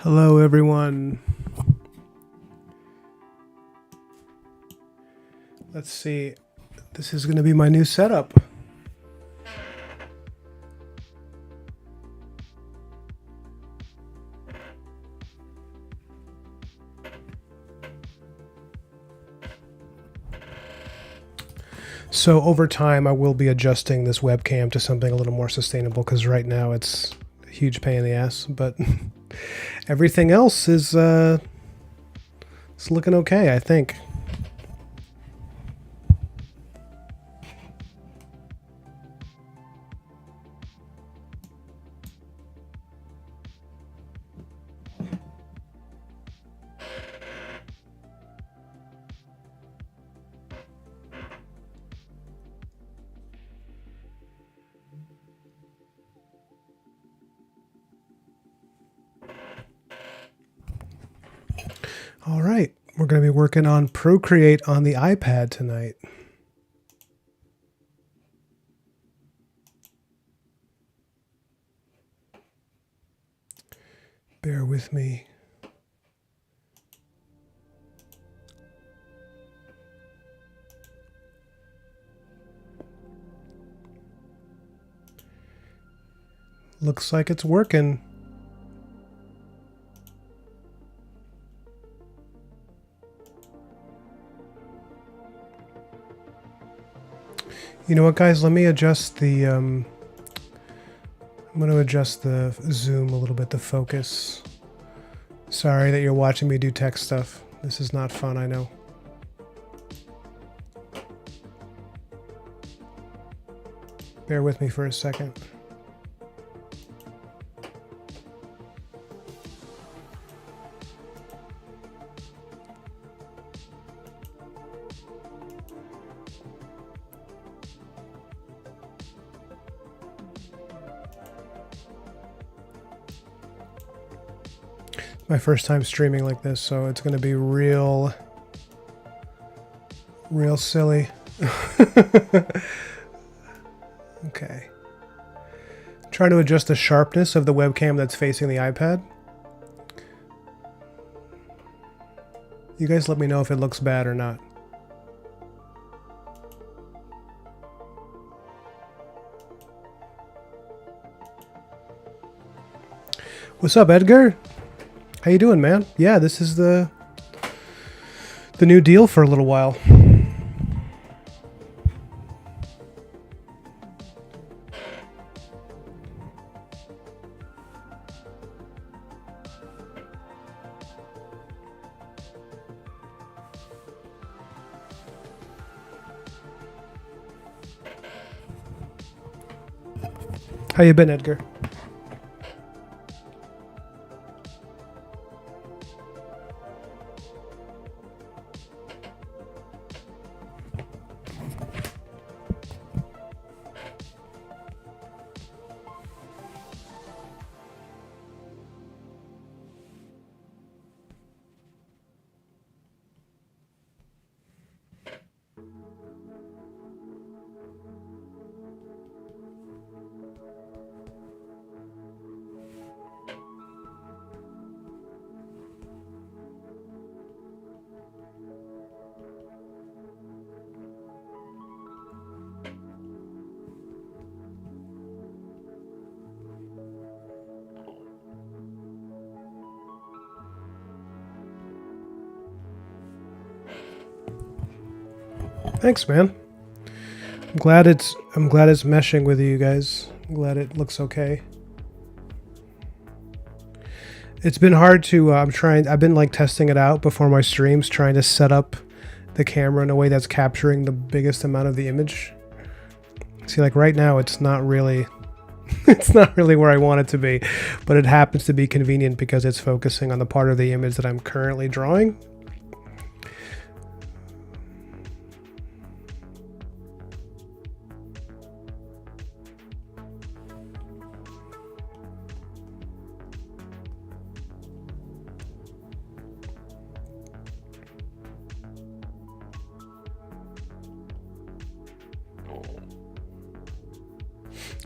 Hello, everyone. Let's see. This is going to be my new setup. So over time, I will be adjusting this webcam to something a little more sustainable because right now it's a huge pain in the ass. But everything else is it's looking okay, I think. All right, we're going to be working on Procreate on the iPad tonight. Bear with me. Looks like it's working. You know what, guys? Let me adjust the, I'm going to adjust the zoom a little bit, the focus. Sorry that you're watching me do tech stuff. This is not fun, I know. Bear with me for a second. My first time streaming like this, so it's going to be real silly. Okay. Trying to adjust the sharpness of the webcam that's facing the iPad. You guys let me know if it looks bad or not. What's up, Edgar? How you doing, man? Yeah, this is the new deal for a little while. How you been, Edgar? Thanks, man. I'm glad it's meshing with you guys. I'm glad it looks okay. It's been hard to I've been like testing it out before my streams, trying to set up the camera in a way that's capturing the biggest amount of the image. See, like right now it's not really it's not really where I want it to be, but it happens to be convenient because it's focusing on the part of the image that I'm currently drawing.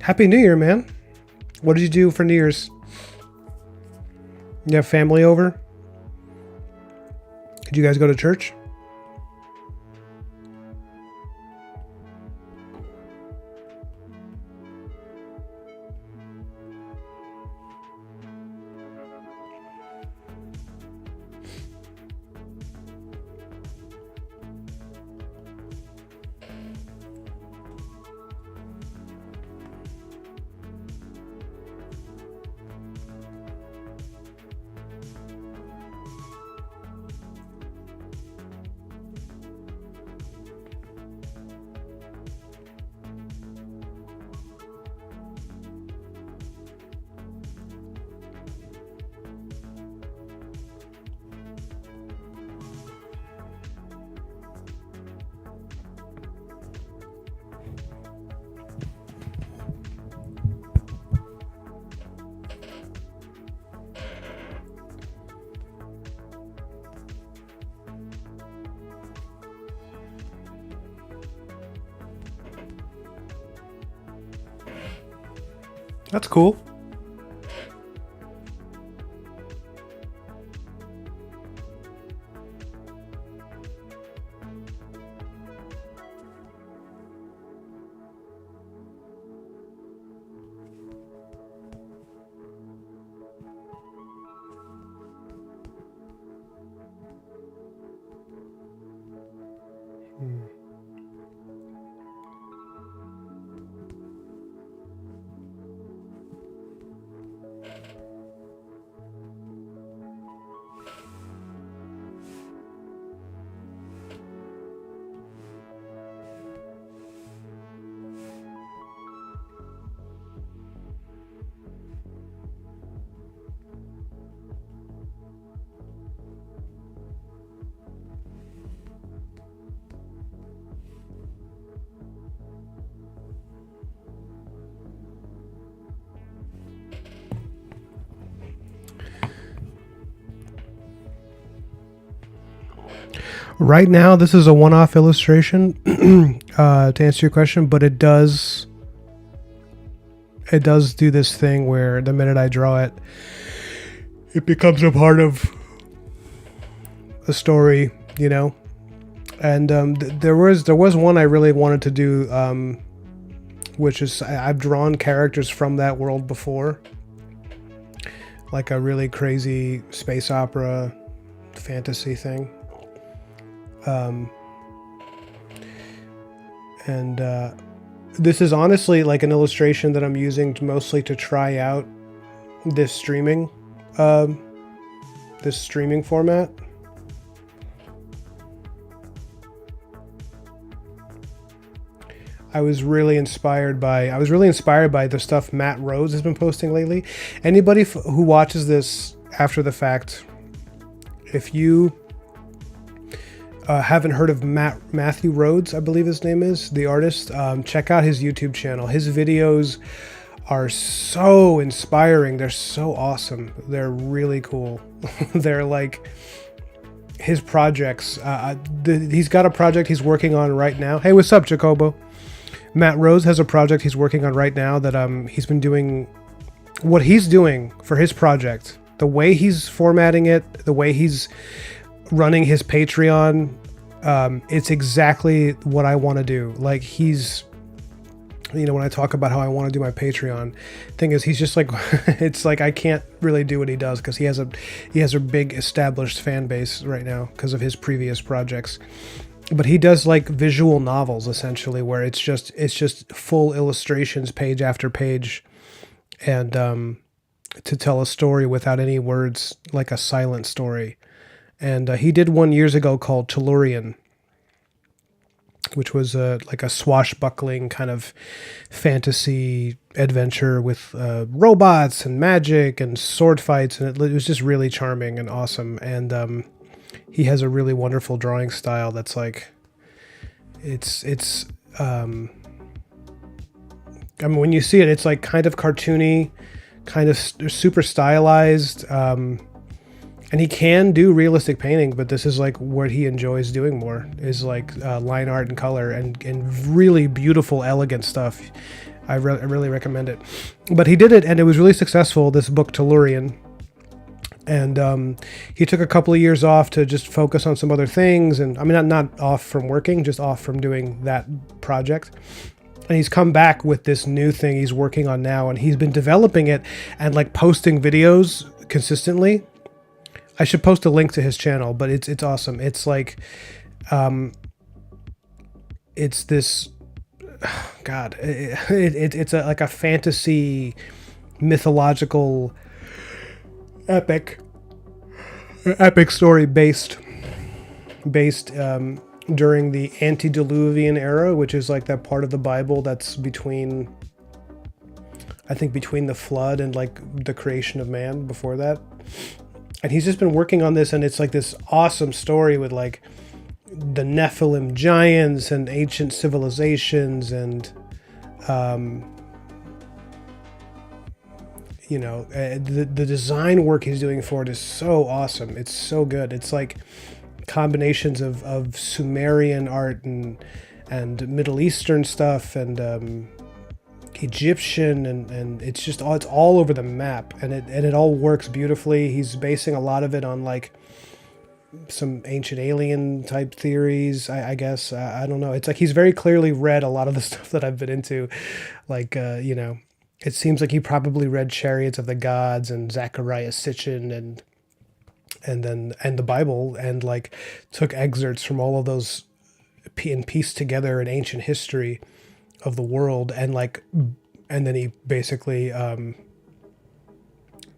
Happy New Year, man. What did you do for New Year's? You have family over? Did you guys go to church? That's cool. Right now, this is a one-off illustration to answer your question, but it does do this thing where the minute I draw it, it becomes a part of a story, you know. And there was one I really wanted to do, which is I've drawn characters from that world before, like a really crazy space opera fantasy thing. This is honestly like an illustration that I'm using mostly to try out this streaming format. I was really inspired by the stuff Matt Rhodes has been posting lately. Anybody who watches this after the fact, if you haven't heard of Matthew Rhodes, I believe his name is, the artist, check out his YouTube channel. His videos are so inspiring. They're so awesome. They're really cool. They're like his projects. He's got a project he's working on right now. Hey, what's up, Jacobo? Matt Rhodes has a project he's working on right now that he's been doing what he's doing for his project. The way he's formatting it, the way he's running his Patreon, it's exactly what I want to do. Like he's, you know, when I talk about how I want to do my Patreon thing is he's just like, it's like I can't really do what he does because he has a big established fan base right now because of his previous projects. But he does like visual novels essentially, where it's just full illustrations, page after page, and to tell a story without any words, like a silent story. And he did one years ago called Tellurian, which was like a swashbuckling kind of fantasy adventure with robots and magic and sword fights, and it was just really charming and awesome. And he has a really wonderful drawing style that's like, it's I mean, when you see it, it's like kind of cartoony, kind of super stylized. And he can do realistic painting, but this is like what he enjoys doing more, is like line art and color and really beautiful, elegant stuff. I really recommend it. But he did it, and it was really successful, this book Tellurian. And he took a couple of years off to just focus on some other things. And I mean, not off from working, just off from doing that project. And he's come back with this new thing he's working on now, and he's been developing it and like posting videos consistently. I should post a link to his channel, but it's awesome. It's like, it's this, God, it's like a fantasy, mythological, epic, epic story based during the antediluvian era, which is like that part of the Bible that's between, I think, between the flood and like the creation of man before that. And he's just been working on this, and it's like this awesome story with like the Nephilim giants and ancient civilizations, and the design work he's doing for it is so awesome. It's so good. It's like combinations of Sumerian art and Middle Eastern stuff, and Egyptian, and it's all over the map, and it all works beautifully. He's basing a lot of it on like some ancient alien type theories, I guess. I don't know. It's like he's very clearly read a lot of the stuff that I've been into, like it seems like he probably read Chariots of the Gods and Zechariah Sitchin and the Bible, and like took excerpts from all of those and pieced together an ancient history of the world, and then he basically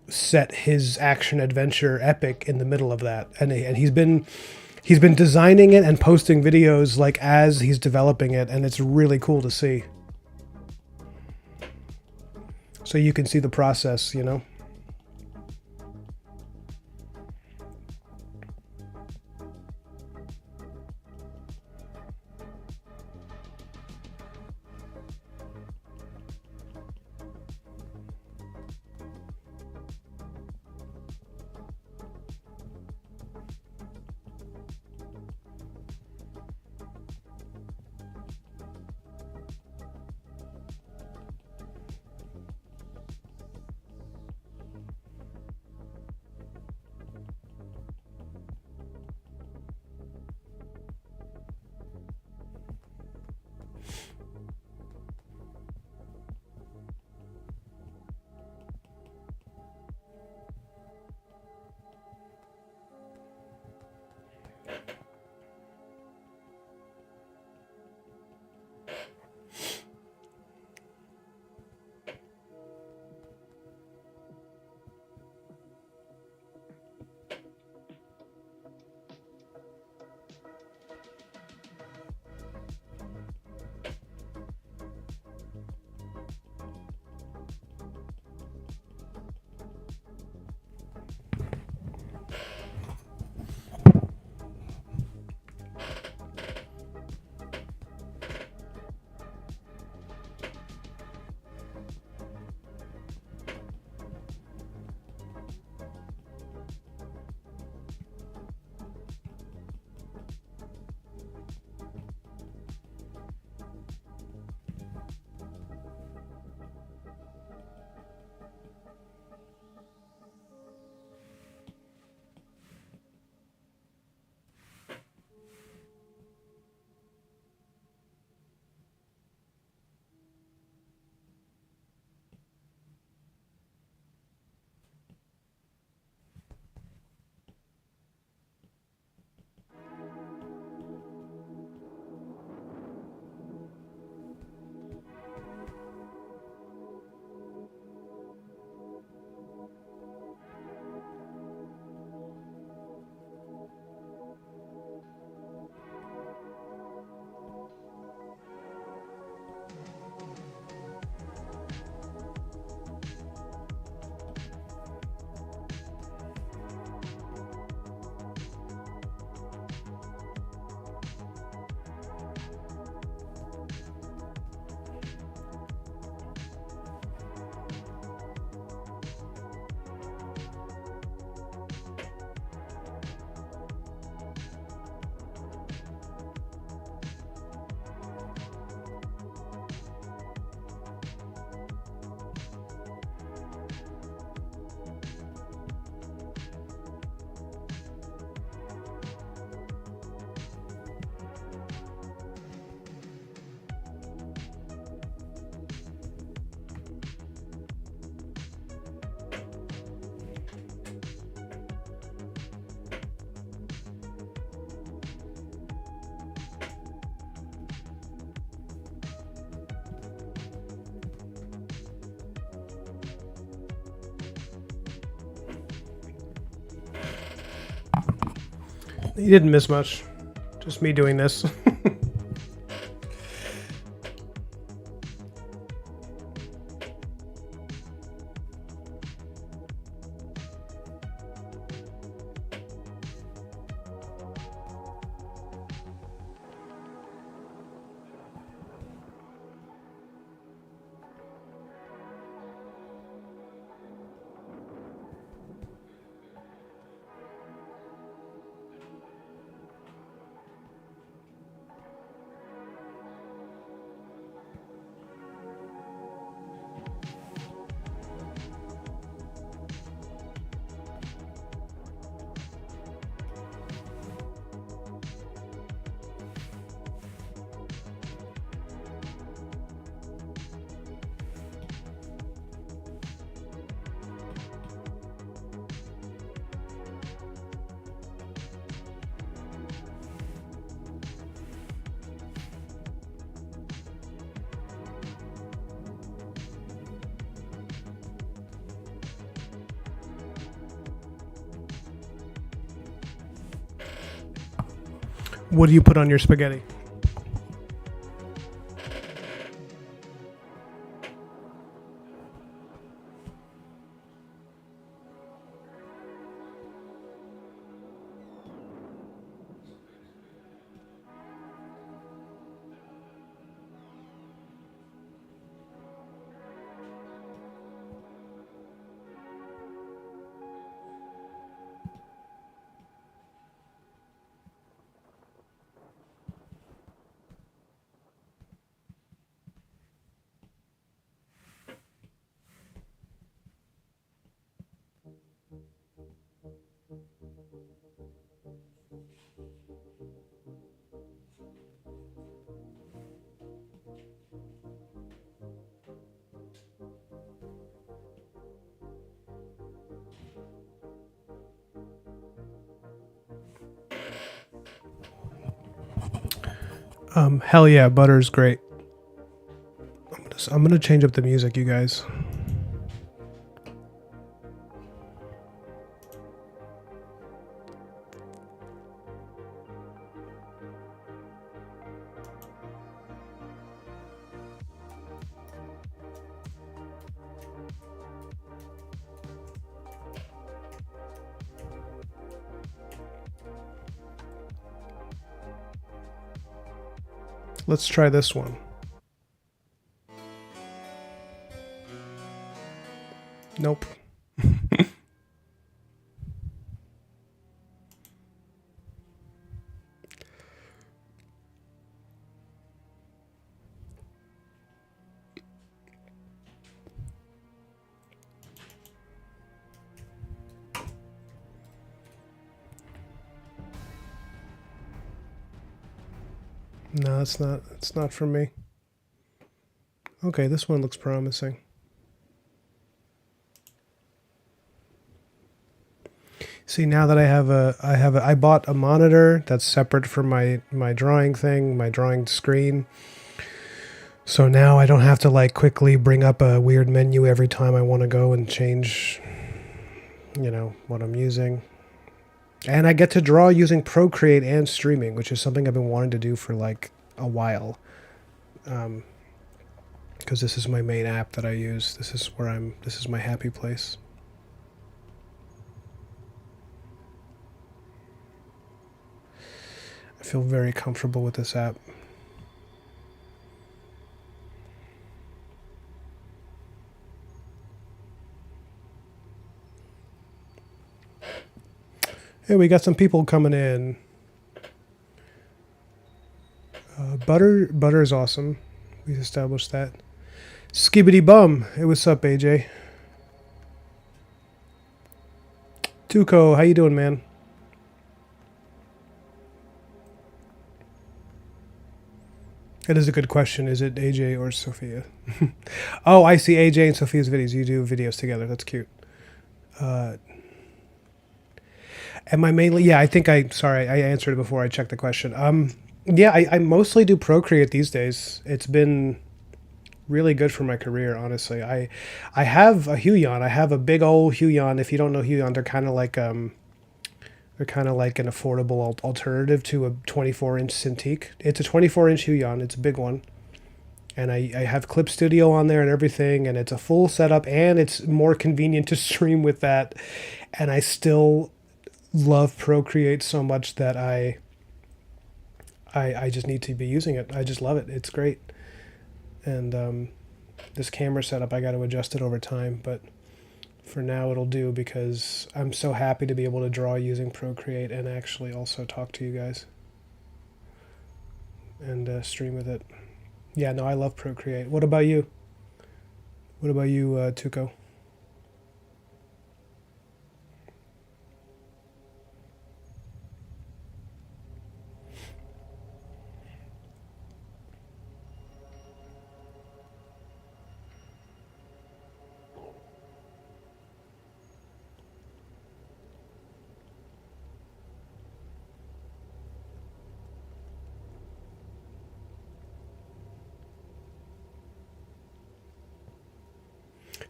set his action adventure epic in the middle of that, and he's been designing it and posting videos like as he's developing it, and it's really cool to see. So you can see the process, you know. You didn't miss much. Just me doing this. What do you put on your spaghetti? Hell yeah, butter's great. I'm gonna change up the music, you guys. Let's try this one. Nope. No, it's not. It's not for me. Okay, this one looks promising. See, now that I bought a monitor that's separate from my drawing thing, my drawing screen. So now I don't have to like quickly bring up a weird menu every time I want to go and change, what I'm using. And I get to draw using Procreate and streaming, which is something I've been wanting to do for like a while. Because this is my main app that I use. This is my happy place. I feel very comfortable with this app. Hey, we got some people coming in. Butter is awesome. We established that. Skibbity bum. Hey, what's up, AJ? Tuco, how you doing, man? That is a good question. Is it AJ or Sophia? Oh, I see AJ and Sophia's videos. You do videos together. That's cute. Am I mainly? Yeah, I think I answered it before I checked the question. Yeah, I mostly do Procreate these days. It's been really good for my career, honestly. I have a Huion. I have a big old Huion. If you don't know Huion, they're kind of like They're kind of like an affordable alternative to a 24-inch Cintiq. It's a 24-inch Huion. It's a big one. And I have Clip Studio on there and everything, and it's a full setup, and it's more convenient to stream with that. And I still love Procreate so much that I just need to be using it. I just love it. It's great. And this camera setup, I got to adjust it over time, but for now it'll do because I'm so happy to be able to draw using Procreate and actually also talk to you guys and stream with it. Yeah, no, I love Procreate. What about you? What about you, Tuco?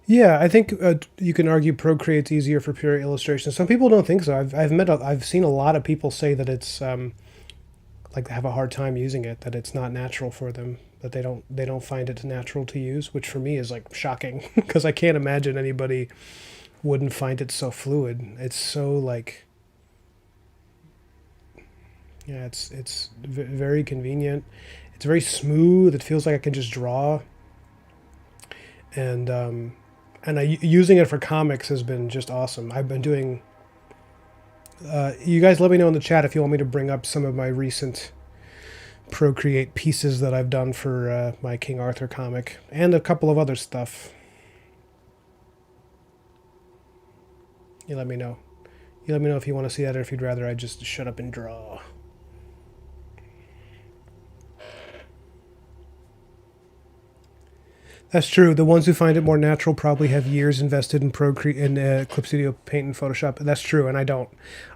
Yeah, I think you can argue Procreate's easier for pure illustration. Some people don't think so. I've seen a lot of people say that it's like they have a hard time using it, that it's not natural for them, that they don't find it natural to use, which for me is like shocking because I can't imagine anybody wouldn't find it so fluid. It's so like, yeah, it's very convenient. It's very smooth. It feels like I can just draw, and using it for comics has been just awesome. I've been doing. You guys, let me know in the chat if you want me to bring up some of my recent Procreate pieces that I've done for my King Arthur comic and a couple of other stuff. You let me know. You let me know if you want to see that or if you'd rather I just shut up and draw. That's true. The ones who find it more natural probably have years invested in Procreate, in Clip Studio, Paint, and Photoshop. That's true, and I don't.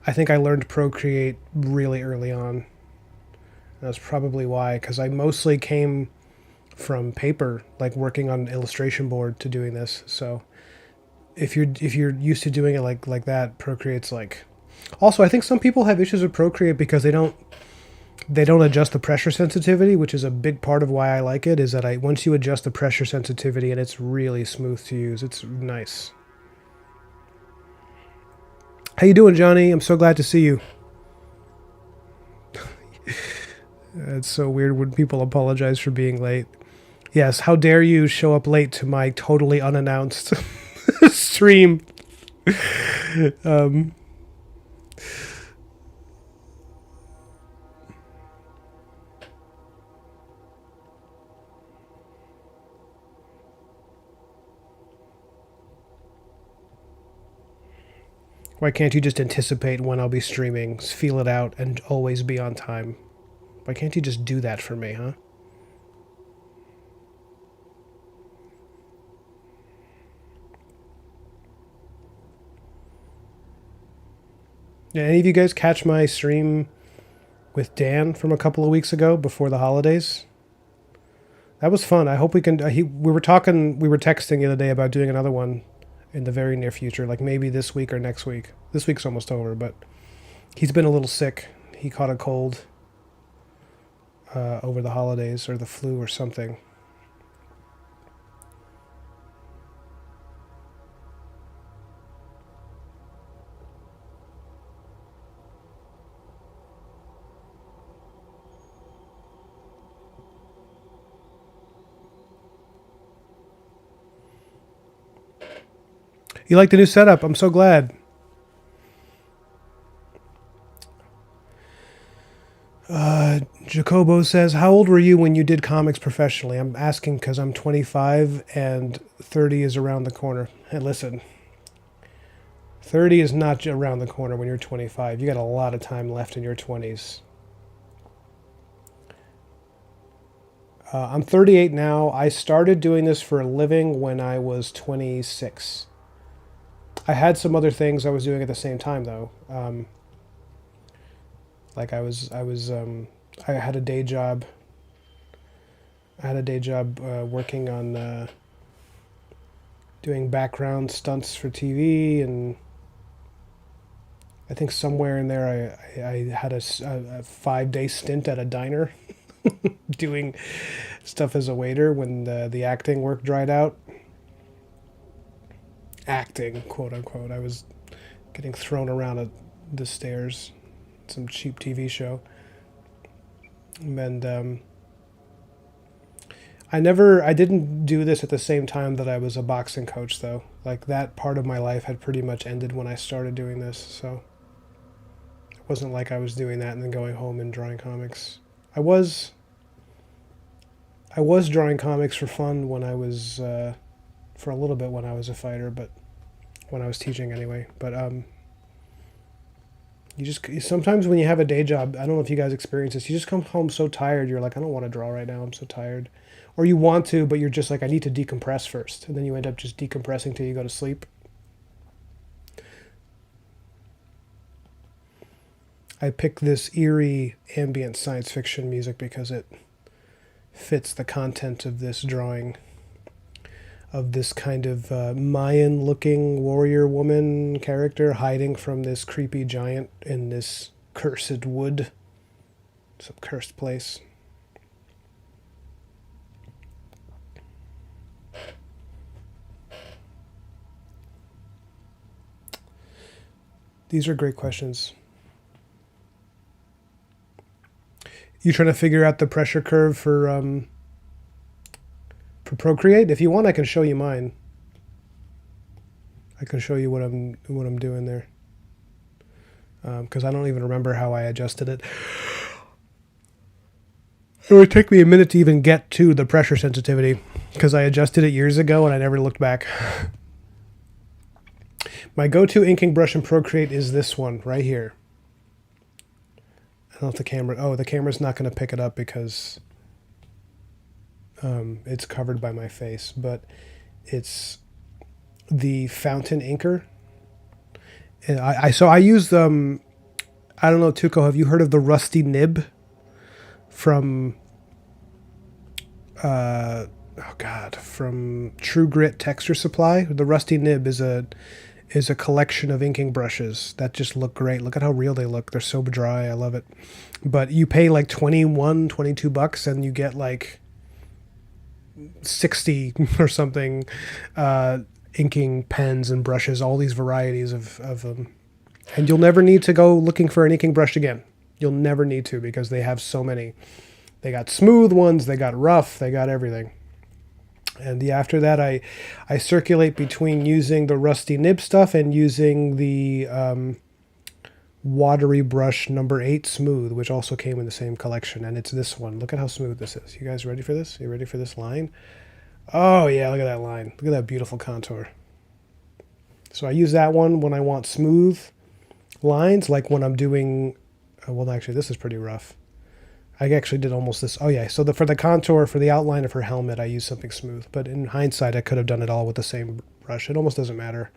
I think I learned Procreate really early on. That's probably why, because I mostly came from paper, like working on an illustration board to doing this. So if you're used to doing it like that, Procreate's like. Also, I think some people have issues with Procreate because they don't adjust the pressure sensitivity, which is a big part of why I like it. Is that once you adjust the pressure sensitivity and it's really smooth to use, it's nice. How you doing, Johnny? I'm so glad to see you. It's so weird when people apologize for being late. Yes, how dare you show up late to my totally unannounced stream? Um, why can't you just anticipate when I'll be streaming, feel it out, and always be on time? Why can't you just do that for me, huh? Did any of you guys catch my stream with Dan from a couple of weeks ago before the holidays? That was fun. I hope we can. We were texting the other day about doing another one in the very near future, like maybe this week or next week. This week's almost over, but he's been a little sick. He caught a cold over the holidays or the flu or something. You like the new setup? I'm so glad. Jacobo says, how old were you when you did comics professionally? I'm asking because I'm 25 and 30 is around the corner. Hey, listen, 30 is not around the corner when you're 25. You got a lot of time left in your 20s. I'm 38 now. I started doing this for a living when I was 26. I had some other things I was doing at the same time, though. Like I had a day job. I had a day job working on doing background stunts for TV and I think somewhere in there I had a 5-day stint at a diner doing stuff as a waiter when the acting work dried out. Acting, quote unquote. I was getting thrown around the stairs, some cheap TV show. And I didn't do this at the same time that I was a boxing coach, though. Like, that part of my life had pretty much ended when I started doing this, so it wasn't like I was doing that and then going home and drawing comics. I was drawing comics for fun when I was, for a little bit when I was a fighter, but when I was teaching anyway. But you just sometimes when you have a day job, I don't know if you guys experience this. You just come home so tired. You're like, I don't want to draw right now. I'm so tired. Or you want to, but you're just like, I need to decompress first, and then you end up just decompressing till you go to sleep. I picked this eerie ambient science fiction music because it fits the content of this drawing, of this kind of Mayan-looking warrior woman character hiding from this creepy giant in this cursed wood, some cursed place. These are great questions. You trying to figure out the pressure curve for Procreate? If you want, I can show you mine. I can show you what I'm doing there. Because I don't even remember how I adjusted it. It would take me a minute to even get to the pressure sensitivity because I adjusted it years ago and I never looked back. My go-to inking brush in Procreate is this one right here. I don't know if the camera... Oh, the camera's not going to pick it up because it's covered by my face, but it's the Fountain Inker. And I use I don't know, Tuco, have you heard of the Rusty Nib from from True Grit Texture Supply? The Rusty Nib is a collection of inking brushes that just look great. Look at how real they look. They're so dry. I love it. But you pay like $22 and you get like 60 or something inking pens and brushes, all these varieties of them. And you'll never need to go looking for an inking brush again. You'll never need to because they have so many. They got smooth ones, they got rough, they got everything. And after that, I circulate between using the Rusty Nib stuff and using the Watery Brush number 8 Smooth, which also came in the same collection. And it's this one. Look at how smooth this is. You guys ready for this? You ready for this line? Oh, yeah, look at that line. Look at that beautiful contour. So I use that one when I want smooth lines, like when I'm doing... well, actually, this is pretty rough. I actually did almost this. Oh, yeah. So for the contour, for the outline of her helmet, I used something smooth. But in hindsight, I could have done it all with the same brush. It almost doesn't matter.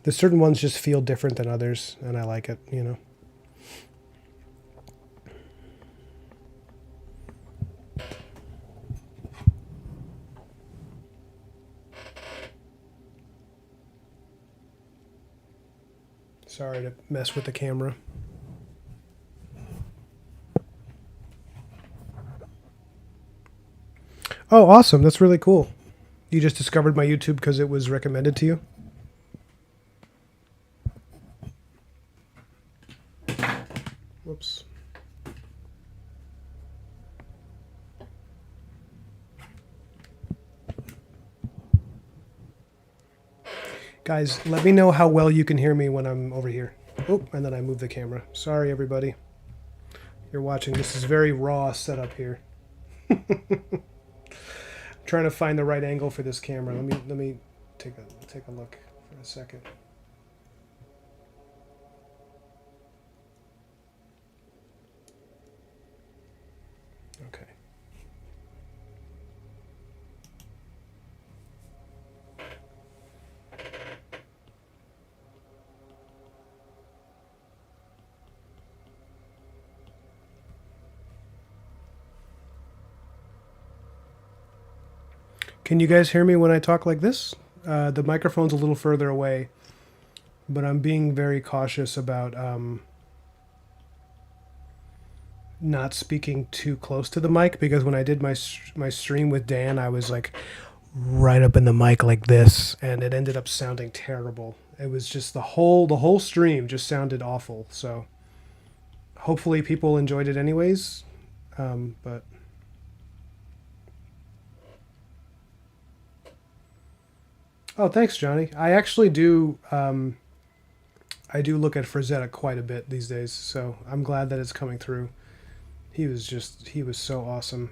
There's certain ones just feel different than others, and I like it, you know. Sorry to mess with the camera. Oh, awesome. That's really cool. You just discovered my YouTube because it was recommended to you? Whoops. Guys, let me know how well you can hear me when I'm over here. Oh, and then I move the camera. Sorry, everybody. You're watching. This is very raw setup here. Trying to find the right angle for this camera. Let me take a look for a second. Okay. Can you guys hear me when I talk like this? The microphone's a little further away. but I'm being very cautious about not speaking too close to the mic, because when I did my stream with Dan, I was like right up in the mic like this, and it ended up sounding terrible. It was just the whole stream just sounded awful. So hopefully people enjoyed it anyways. But oh, thanks, Johnny. I actually do. I do look at Frazetta quite a bit these days, so I'm glad that it's coming through. He was so awesome.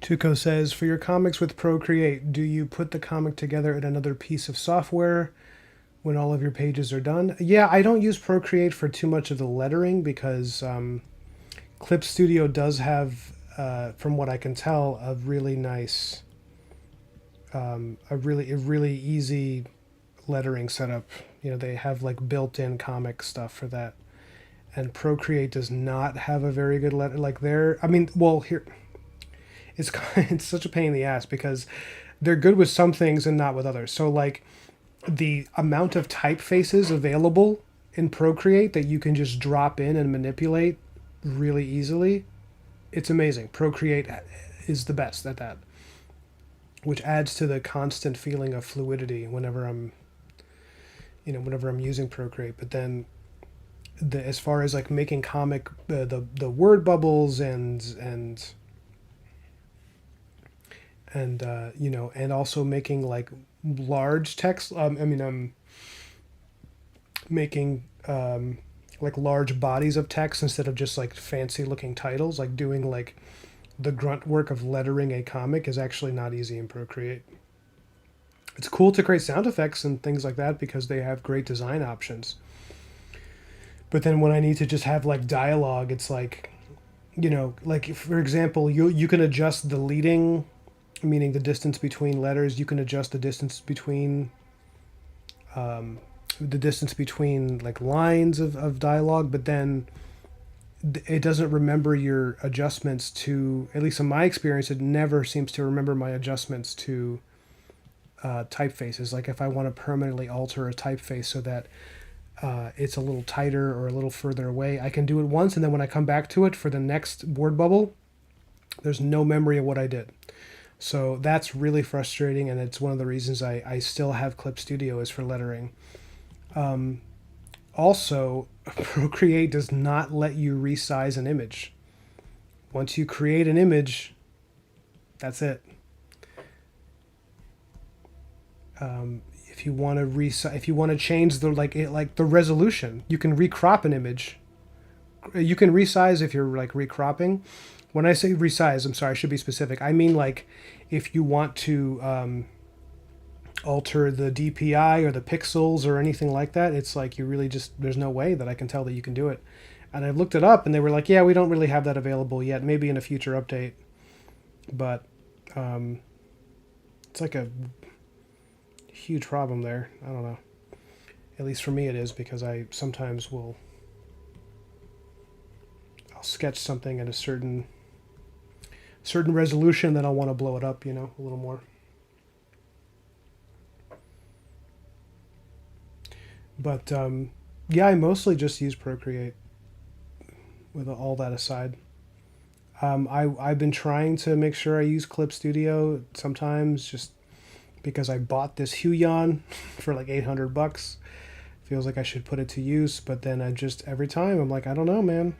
Tuco says, for your comics with Procreate, do you put the comic together in another piece of software when all of your pages are done? Yeah, I don't use Procreate for too much of the lettering because Clip Studio does have, from what I can tell, a really nice, a really easy lettering setup. You know, they have like built-in comic stuff for that. And Procreate does not have a very good letter. Like there, I mean, well, here it's it's such a pain in the ass because they're good with some things and not with others. So like the amount of typefaces available in Procreate that you can just drop in and manipulate really easily, it's amazing. Procreate is the best at that, which adds to the constant feeling of fluidity whenever I'm using Procreate. But then as far as like making comic the word bubbles and also making like large text. Making like large bodies of text instead of just like fancy looking titles. Like doing like the grunt work of lettering a comic is actually not easy in Procreate. It's cool to create sound effects and things like that because they have great design options. But then when I need to just have like dialogue, it's like, like for example, you can adjust the leading, meaning the distance between letters. You can adjust the distance between like lines of dialogue, but then it doesn't remember your adjustments to, at least in my experience, it never seems to remember my adjustments to typefaces. Like if I want to permanently alter a typeface so that it's a little tighter or a little further away, I can do it once, and then when I come back to it for the next word bubble, there's no memory of what I did. So that's really frustrating, and it's one of the reasons I still have Clip Studio is for lettering. Also, Procreate does not let you resize an image. Once you create an image, that's it. If you want to if you want to change the resolution, you can recrop an image. You can resize if you're like recropping. When I say resize, I'm sorry, I should be specific. I mean like if you want to alter the DPI or the pixels or anything like that, it's like you really just, there's no way that I can tell that you can do it. And I've looked it up and they were like, yeah, we don't really have that available yet, maybe in a future update. But it's like a huge problem there. I don't know. At least for me it is, because I sometimes will I'll sketch something at a certain resolution, then I'll want to blow it up, a little more. But yeah, I mostly just use Procreate with all that aside. I've been trying to make sure I use Clip Studio sometimes, just because I bought this Huion for like $800. Feels like I should put it to use, but then I just every time I'm like, I don't know, man.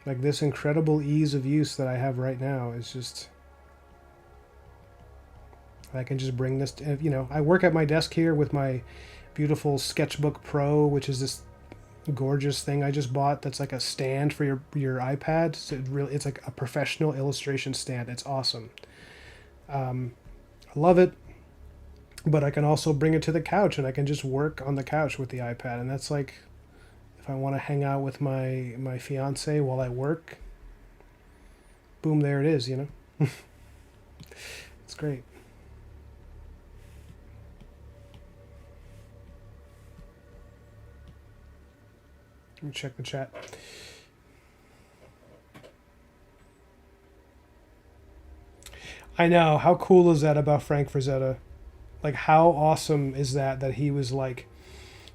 Like this incredible ease of use that I have right now is just, I can just bring this to, I work at my desk here with my beautiful Sketchbook Pro, which is this gorgeous thing I just bought that's like a stand for your iPad. So it's like a professional illustration stand. It's awesome. I love it. But I can also bring it to the couch and I can just work on the couch with the iPad. And that's like, if I want to hang out with my fiance while I work, boom, there it is, It's great. Let me check the chat. I know. How cool is that about Frank Frazetta? Like, how awesome is that he was like,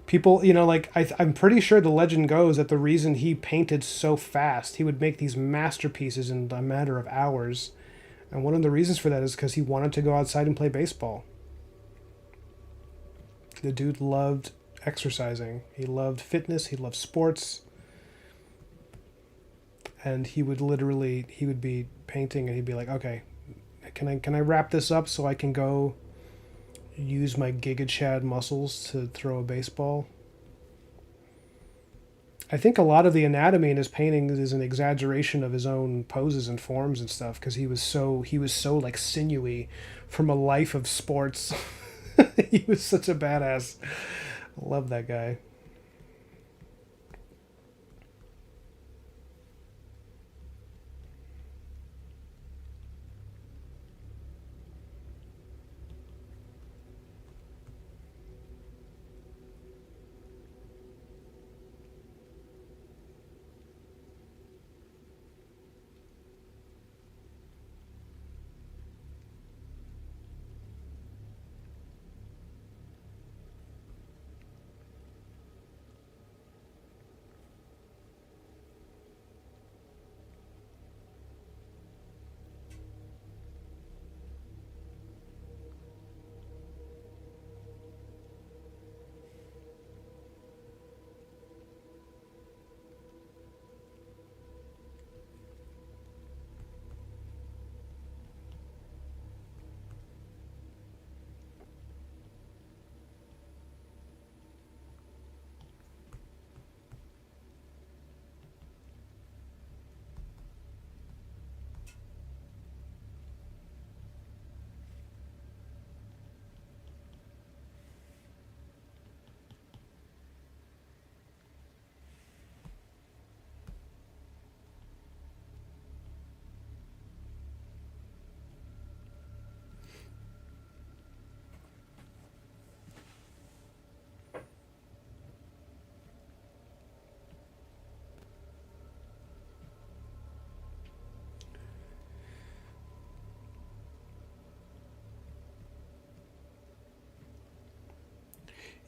people, like, I'm pretty sure the legend goes that the reason he painted so fast, he would make these masterpieces in a matter of hours. And one of the reasons for that is because he wanted to go outside and play baseball. The dude loved exercising. He loved fitness. He loved sports. And he would be painting and he'd be like, okay, can I wrap this up so I can go use my Giga Chad muscles to throw a baseball? I think a lot of the anatomy in his painting is an exaggeration of his own poses and forms and stuff because he was so like sinewy from a life of sports. He was such a badass. I love that guy.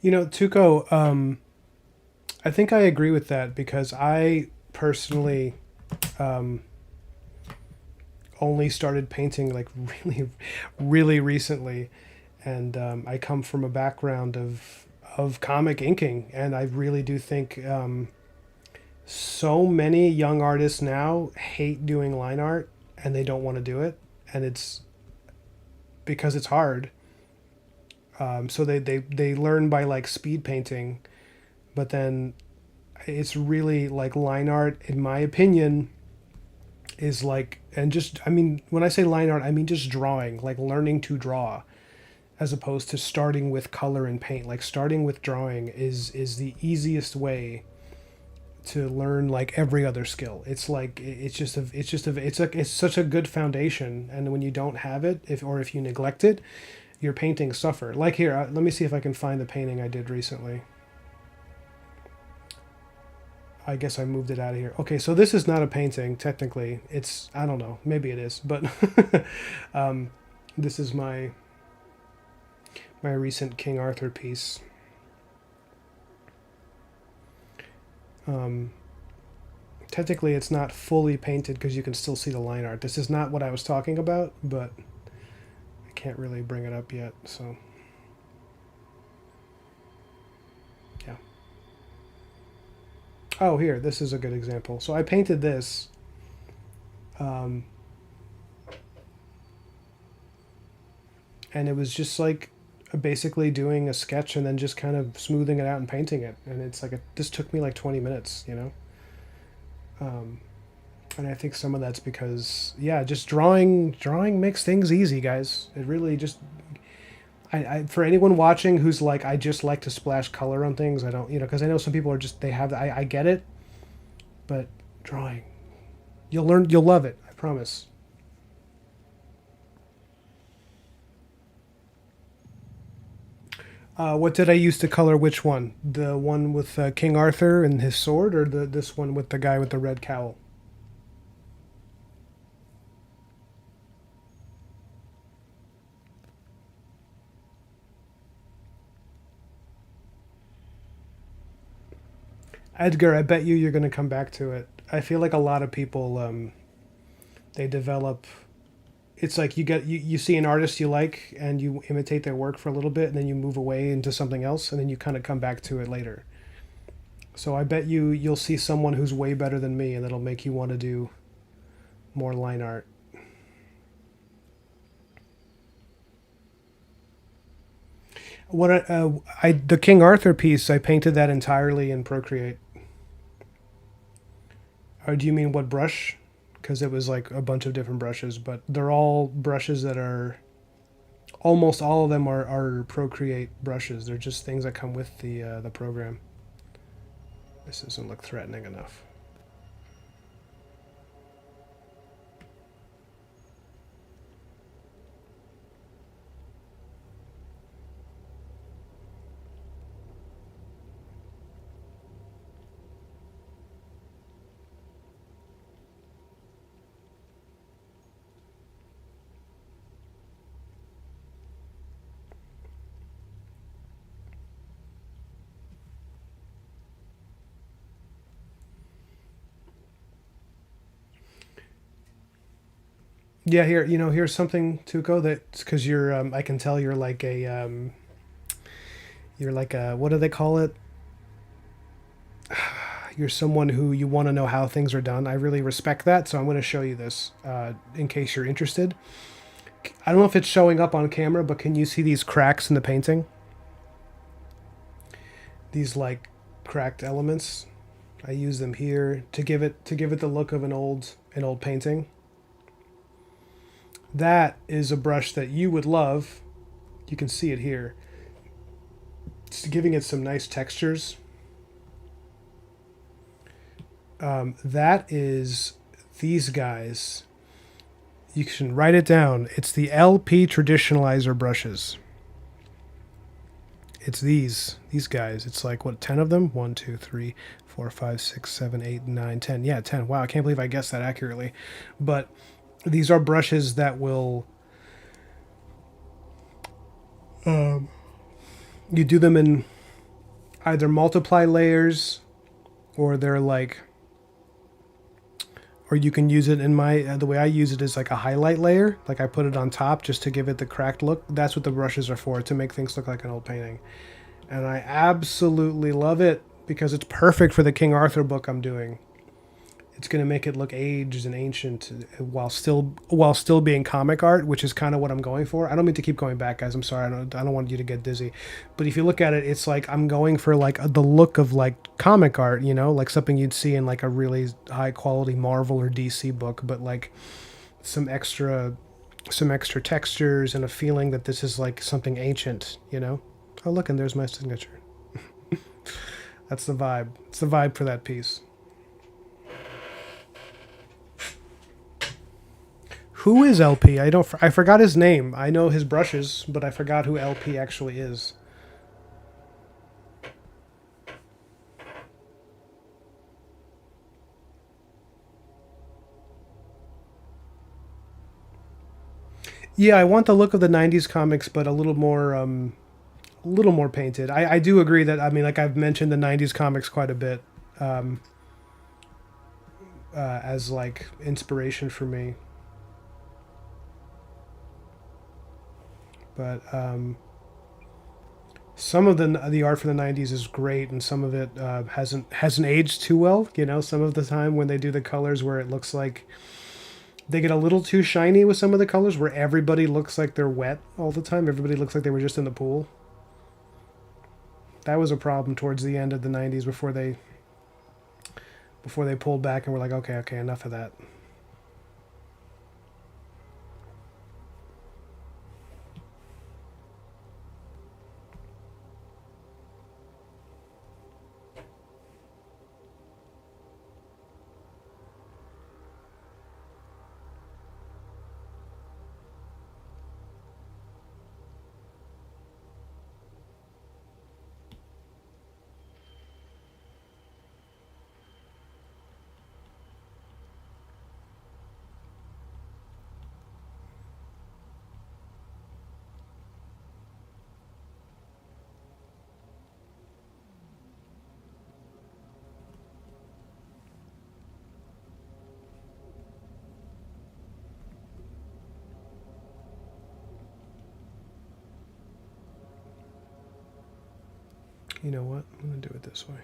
Tuco, I think I agree with that because I personally only started painting like really, really recently, and I come from a background of comic inking, and I really do think so many young artists now hate doing line art and they don't want to do it, and it's because it's hard. So they learn by like speed painting, but then it's really like line art, in my opinion, is like, and just, I mean, when I say line art, I mean just drawing, like learning to draw, as opposed to starting with color and paint. Like starting with drawing is the easiest way to learn like every other skill. It's like it's such a good foundation, and when you don't have it, if you neglect it, your paintings suffer. Like here, let me see if I can find the painting I did recently. I guess I moved it out of here. Okay, so this is not a painting, technically. It's, I don't know, maybe it is, but um, this is my recent King Arthur piece. Technically, it's not fully painted because you can still see the line art. This is not what I was talking about, but I can't really bring it up yet, so yeah. Oh, here, this is a good example. So I painted this. And it was just like basically doing a sketch and then just kind of smoothing it out and painting it. And it's like, this took me like 20 minutes, you know? And I think some of that's because, yeah, just drawing makes things easy, guys. It really just, for anyone watching who's like, I just like to splash color on things. I don't, you know, because I know some people are just, they have, I get it, but drawing, you'll love it. I promise. What did I use to color which one? The one with King Arthur and his sword, or this one with the guy with the red cowl? Edgar, I bet you're going to come back to it. I feel like a lot of people, they develop. It's like you see an artist you like and you imitate their work for a little bit and then you move away into something else and then you kind of come back to it later. So I bet you'll see someone who's way better than me and that'll make you want to do more line art. What I the King Arthur piece, I painted that entirely in Procreate. Or do you mean what brush? Because it was like a bunch of different brushes, but they're all brushes that are, almost all of them are Procreate brushes. They're just things that come with the program. This doesn't look threatening enough. Yeah, here, here's something, Tuco, that's because you're, I can tell you're like a, what do they call it? You're someone who you want to know how things are done. I really respect that, so I'm going to show you this in case you're interested. I don't know if it's showing up on camera, but can you see these cracks in the painting? These like cracked elements. I use them here to give it the look of an old painting. That is a brush that you would love. You can see it here. It's giving it some nice textures. That is these guys. You can write it down. It's the LP Traditionalizer brushes. It's these guys. It's like, what, 10 of them? 1, 2, 3, 4, 5, 6, 7, 8, 9, 10. Yeah, 10. Wow, I can't believe I guessed that accurately. But these are brushes that will, you do them in either multiply layers, or they're like, or you can use it in the way I use it is like a highlight layer. Like I put it on top just to give it the cracked look. That's what the brushes are for, to make things look like an old painting. And I absolutely love it because it's perfect for the King Arthur book I'm doing. It's going to make it look aged and ancient while still being comic art, which is kind of what I'm going for. I don't mean to keep going back, guys. I'm sorry. I don't want you to get dizzy. But if you look at it, it's like I'm going for like the look of like comic art, like something you'd see in like a really high quality Marvel or DC book, but like some extra textures and a feeling that this is like something ancient, Oh, look, and there's my signature. That's the vibe. It's the vibe for that piece. Who is LP? I forgot his name. I know his brushes, but I forgot who LP actually is. Yeah, I want the look of the '90s comics, but a little more painted. I do agree that, I mean, like I've mentioned the '90s comics quite a bit, um, as like inspiration for me, but some of the art for the '90s is great, and some of it hasn't aged too well. You know, some of the time when they do the colors where it looks like they get a little too shiny with some of the colors, where everybody looks like they're wet all the time. Everybody looks like they were just in the pool. That was a problem towards the end of the '90s before they pulled back and were like, okay, okay, enough of that. You know what? I'm gonna do it this way.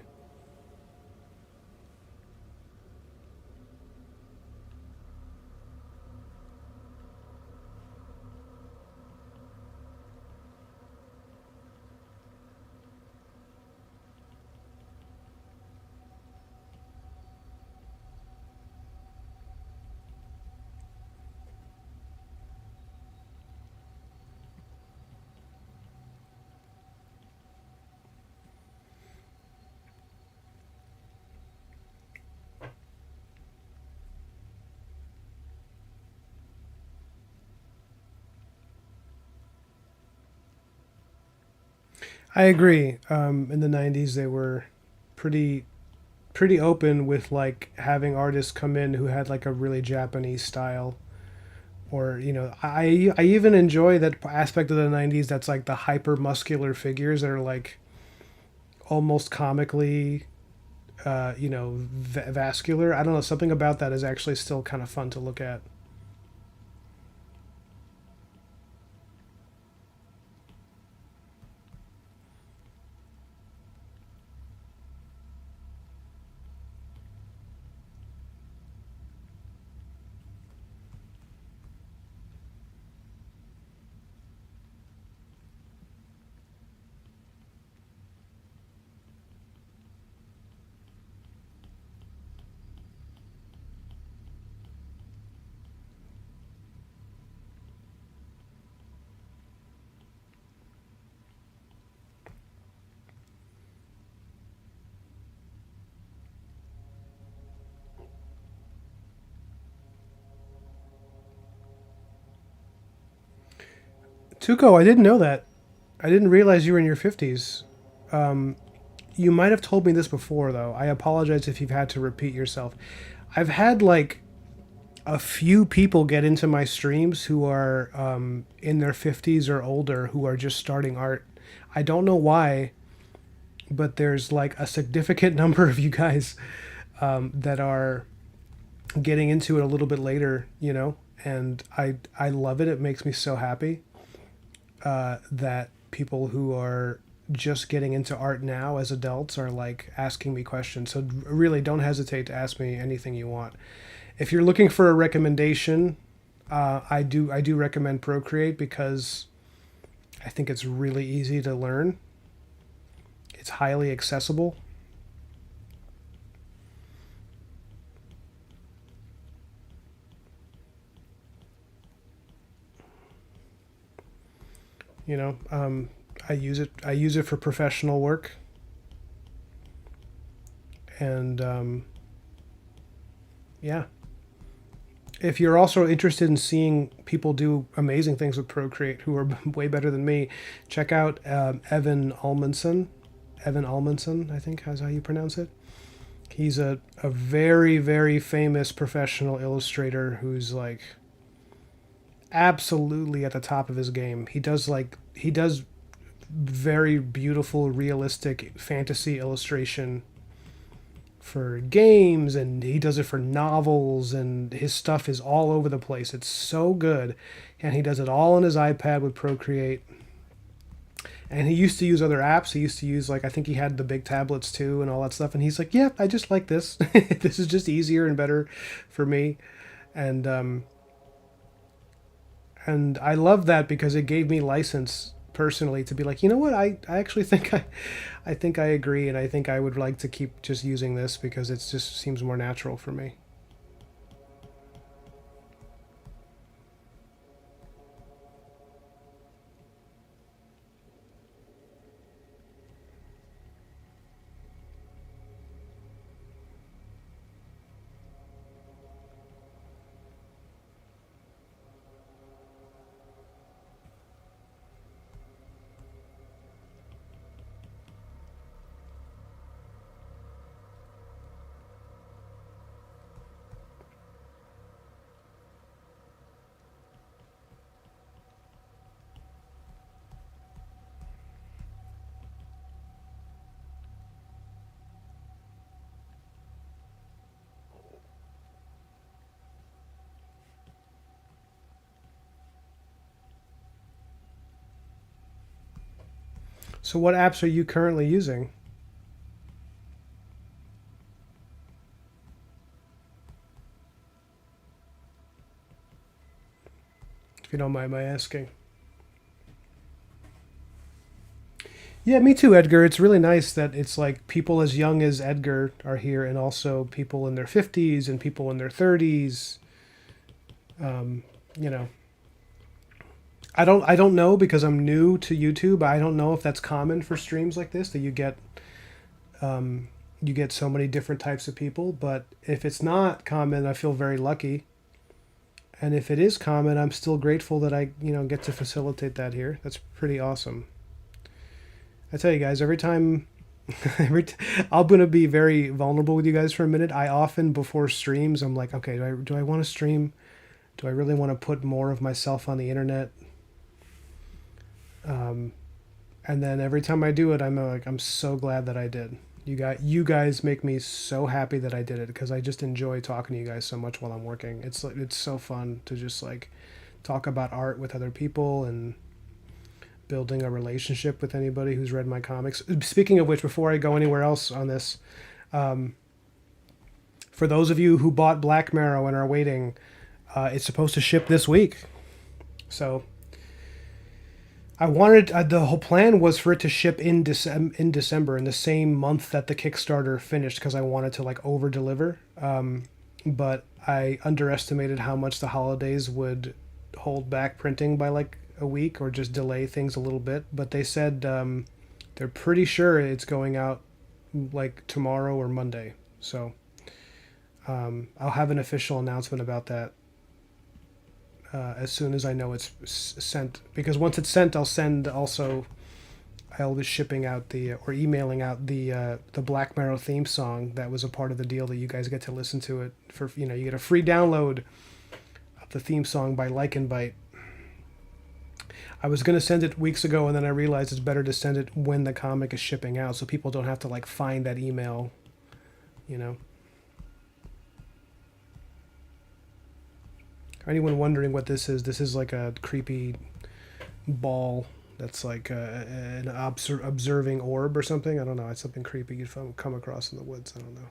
I agree. In the '90s, they were pretty pretty open with like having artists come in who had like a really Japanese style, or you know, I even enjoy that aspect of the '90s that's like the hyper muscular figures that are like almost comically, you know, vascular. I don't know, something about that is actually still kind of fun to look at. Tuco, I didn't know that. I didn't realize you were in your 50s. Um, you might have told me this before, though. I apologize if you've had to repeat yourself. I've had like a few people get into my streams who are in their 50s or older who are just starting art. I don't know why, but there's like a significant number of you guys that are getting into it a little bit later, you know, and I love it. It makes me so happy that people who are just getting into art now as adults are like asking me questions. So really, don't hesitate to ask me anything you want. If you're looking for a recommendation, I do recommend Procreate because I think it's really easy to learn. It's highly accessible. You know, I use it. I use it for professional work, and yeah. If you're also interested in seeing people do amazing things with Procreate who are way better than me, check out Evan Almanson. Evan Almanson, I think, is how you pronounce it. He's a very, very famous professional illustrator who's like absolutely at the top of his game. He does very beautiful, realistic fantasy illustration for games, and he does it for novels, and his stuff is all over the place. It's so good, and he does it all on his iPad with Procreate. And he used to use other apps. He used to use, like, I think he had the big tablets too and all that stuff. And he's like, "Yeah, I just like this. This is just easier and better for me." And and I love that because it gave me license personally to be like, you know what, I actually think I think I agree, and I think I would like to keep just using this because it just seems more natural for me. So what apps are you currently using, if you don't mind my asking? Yeah, me too, Edgar. It's really nice that it's like people as young as Edgar are here, and also people in their 50s and people in their 30s. You know, I don't know because I'm new to YouTube. I don't know if that's common for streams like this, that you get so many different types of people. But if it's not common, I feel very lucky. And if it is common, I'm still grateful that I get to facilitate that here. That's pretty awesome. I tell you guys, every time, I'm gonna be very vulnerable with you guys for a minute. I often before streams, I'm like, okay, do I want to stream? Do I really want to put more of myself on the internet? Um, and then every time I do it, I'm like, I'm so glad that I did. You guys make me so happy that I did it because I just enjoy talking to you guys so much while I'm working. It's so fun to just like talk about art with other people and building a relationship with anybody who's read my comics. Speaking of which, before I go anywhere else on this, um, for those of you who bought Black Marrow and are waiting, it's supposed to ship this week. So I wanted the whole plan was for it to ship in December, in the same month that the Kickstarter finished, because I wanted to like over deliver. But I underestimated how much the holidays would hold back printing by like a week or just delay things a little bit. But they said they're pretty sure it's going out like tomorrow or Monday. So I'll have an official announcement about that as soon as I know it's sent. Because once it's sent, I'll send also. I'll be shipping out or emailing out the Black Marrow theme song that was a part of the deal that you guys get to listen to it for. You get a free download of the theme song by Like and Bite. I was gonna send it weeks ago, and then I realized it's better to send it when the comic is shipping out, so people don't have to like find that email. You know. Anyone wondering what this is like a creepy ball that's like an observing orb or something. I don't know. It's something creepy you'd come across in the woods. I don't know.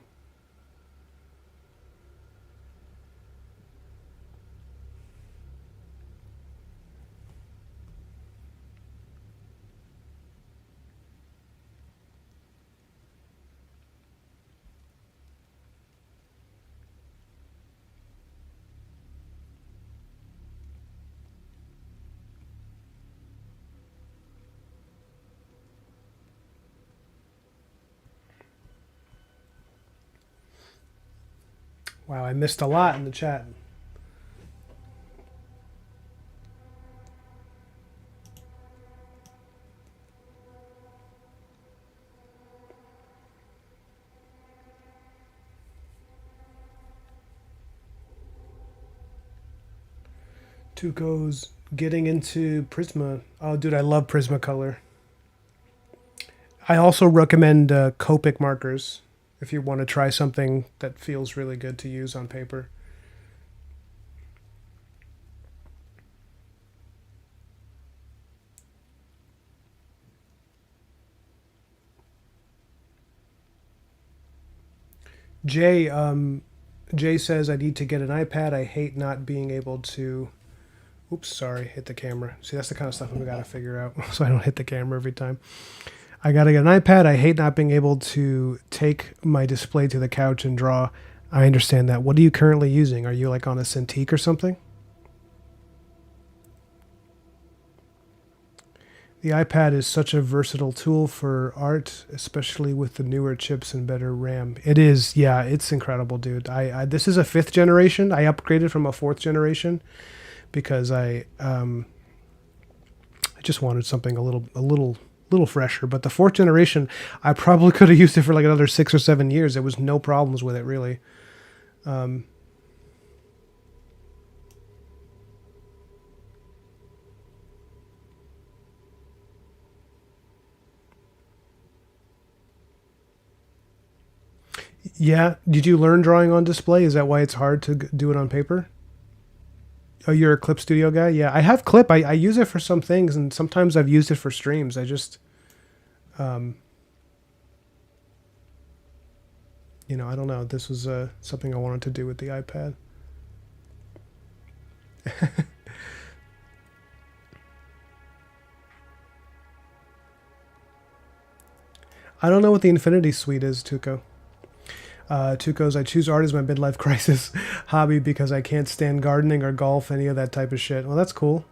Wow, I missed a lot in the chat. Tuco's getting into Prisma. Oh, dude, I love Prismacolor. I also recommend Copic markers if you want to try something that feels really good to use on paper. Jay, Jay says I need to get an iPad. I hate not being able to. Oops, sorry, hit the camera. See, that's the kind of stuff we gotta figure out, so I don't hit the camera every time. I gotta get an iPad. I hate not being able to take my display to the couch and draw. I understand that. What are you currently using? Are you like on a Cintiq or something? The iPad is such a versatile tool for art, especially with the newer chips and better RAM. It is, yeah, it's incredible, dude. I this is a 5th generation. I upgraded from a 4th generation because I just wanted something a little fresher. But the 4th generation, I probably could have used it for like another 6 or 7 years. There was no problems with it really. Um, yeah, did you learn drawing on display? Is that why it's hard to do it on paper? Oh, you're a Clip Studio guy? Yeah, I have Clip. I use it for some things, and sometimes I've used it for streams. I just, um, I don't know. This was something I wanted to do with the iPad. I don't know what the Infinity Suite is, Tuco. Tuco's, I choose art as my midlife crisis hobby because I can't stand gardening or golf, any of that type of shit. Well, that's cool.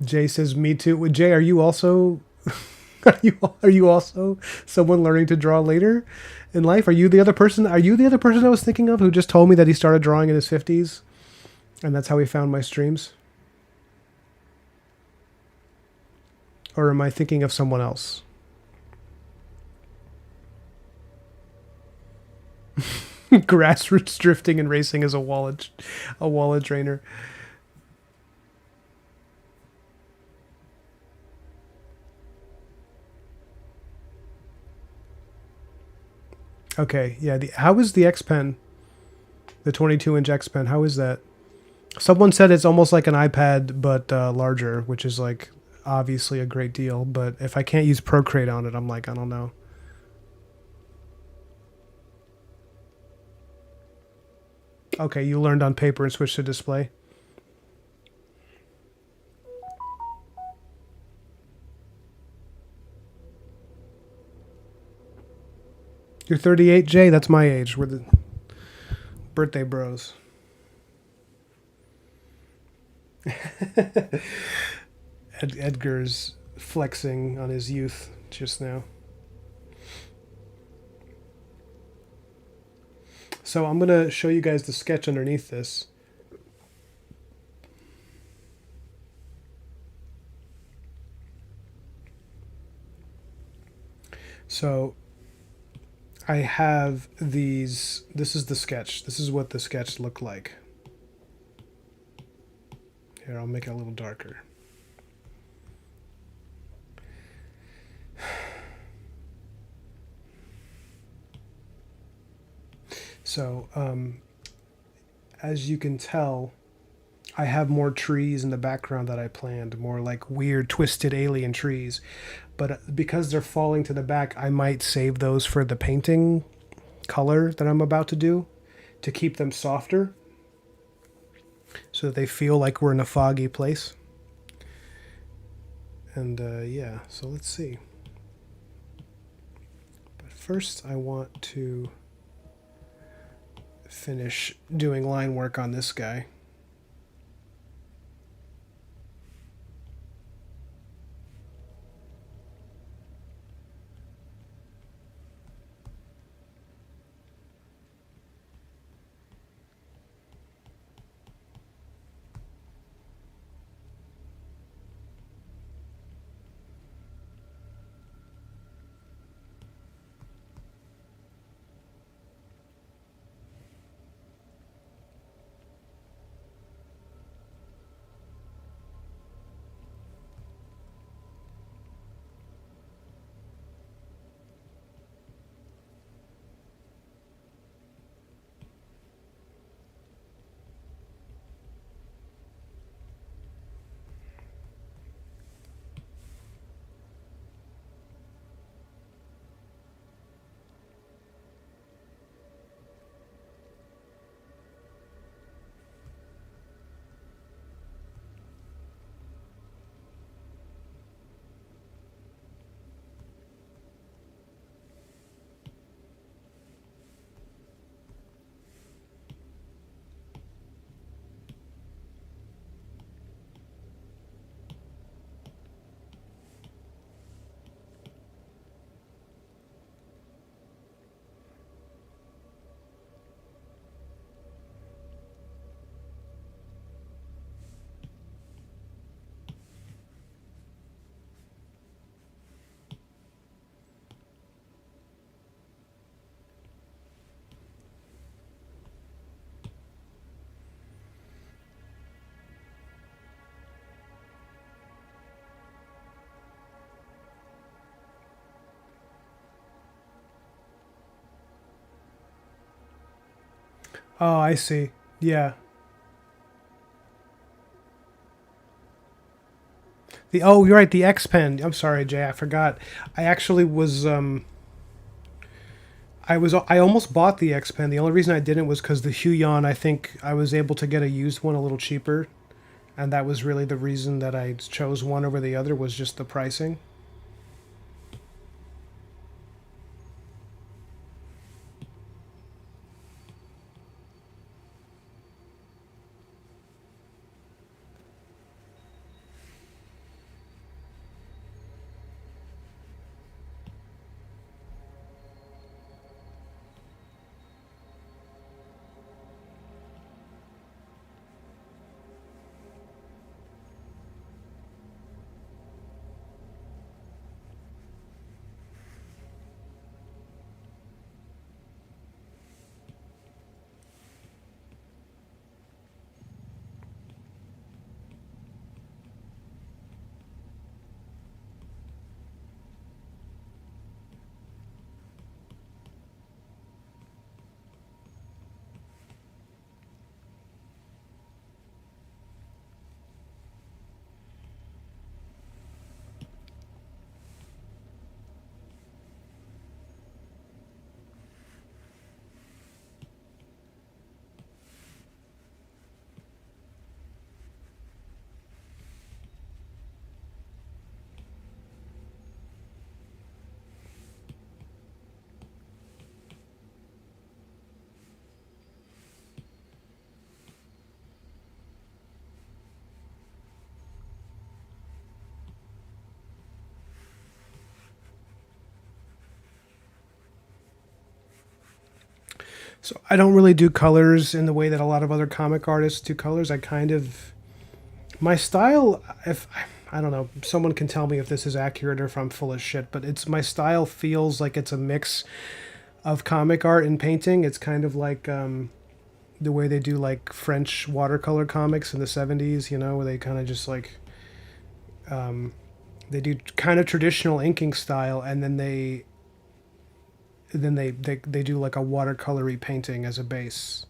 Jay says, me too. Well, Jay, are you also are you also someone learning to draw later in life? Are you the other person? Are you the other person I was thinking of who just told me that he started drawing in his 50s and that's how he found my streams? Or am I thinking of someone else? Grassroots drifting and racing as a wallet trainer. Okay, yeah. How is the X Pen, the 22-inch X Pen? How is that? Someone said it's almost like an iPad but larger, which is like obviously a great deal. But if I can't use Procreate on it, I'm like, I don't know. Okay, you learned on paper and switched to display. You're 38, Jay. That's my age. We're the birthday bros. Edgar's flexing on his youth just now. So I'm going to show you guys the sketch underneath this. So I have these. This is the sketch. This is what the sketch looked like. Here, I'll make it a little darker. So, as you can tell, I have more trees in the background that I planned, more like weird, twisted alien trees. But because they're falling to the back, I might save those for the painting color that I'm about to do to keep them softer so that they feel like we're in a foggy place. And yeah, so let's see. But first, I want to finish doing line work on this guy. Oh, I see. Yeah. The oh, you're right. The X Pen. I'm sorry, Jay. I forgot. I actually was. I almost bought the X Pen. The only reason I didn't was because the Huion. I think I was able to get a used one a little cheaper, and that was really the reason that I chose one over the other was just the pricing. So I don't really do colors in the way that a lot of other comic artists do colors. I kind of my style. If I don't know, someone can tell me if this is accurate or if I'm full of shit. But it's my style feels like it's a mix of comic art and painting. It's kind of like the way they do like French watercolor comics in the '70s. You know, where they kind of just like they do kind of traditional inking style, and then they do like a watercolory painting as a base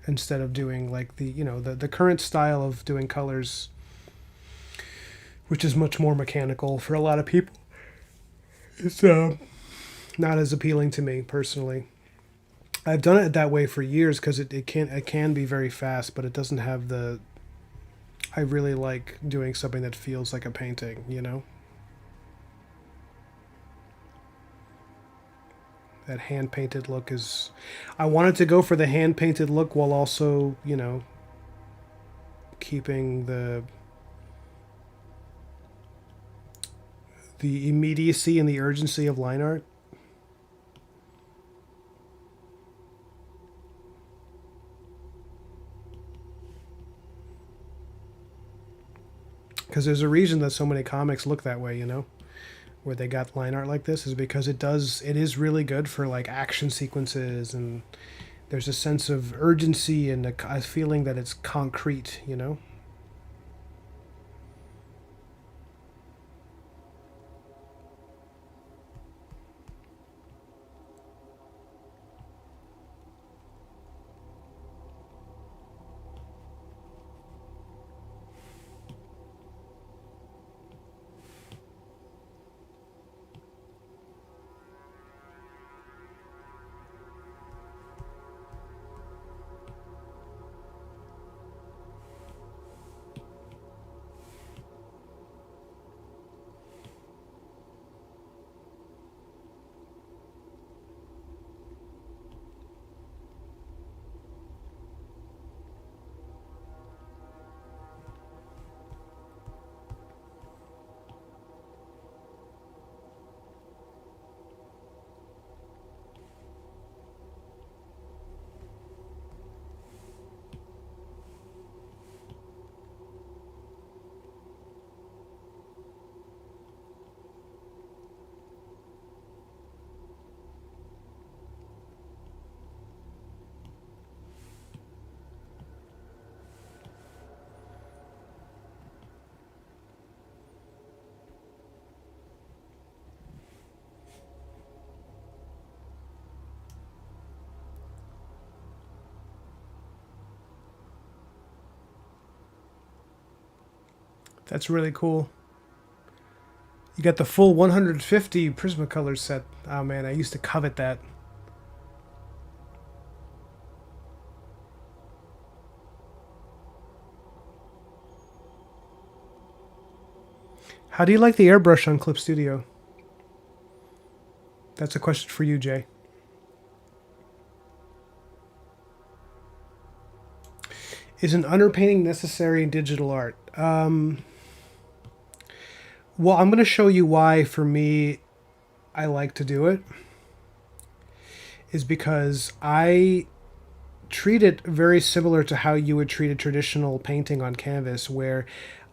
instead of doing like the current style of doing colors, which is much more mechanical for a lot of people. It's not as appealing to me personally. I've done it that way for years because it can be very fast, but it doesn't have the. I really like doing something that feels like a painting, you know? That hand painted look is. I wanted to go for the hand painted look while also, keeping the immediacy and the urgency of line art. Because there's a reason that so many comics look that way, where they got line art like this is because it is really good for like action sequences, and there's a sense of urgency and a feeling that it's concrete. That's really cool. You got the full 150 Prismacolor set. Oh man, I used to covet that. How do you like the airbrush on Clip Studio? That's a question for you, Jay. Is an underpainting necessary in digital art? Well, I'm going to show you why, for me, I like to do it. Is because I treat it very similar to how you would treat a traditional painting on canvas, where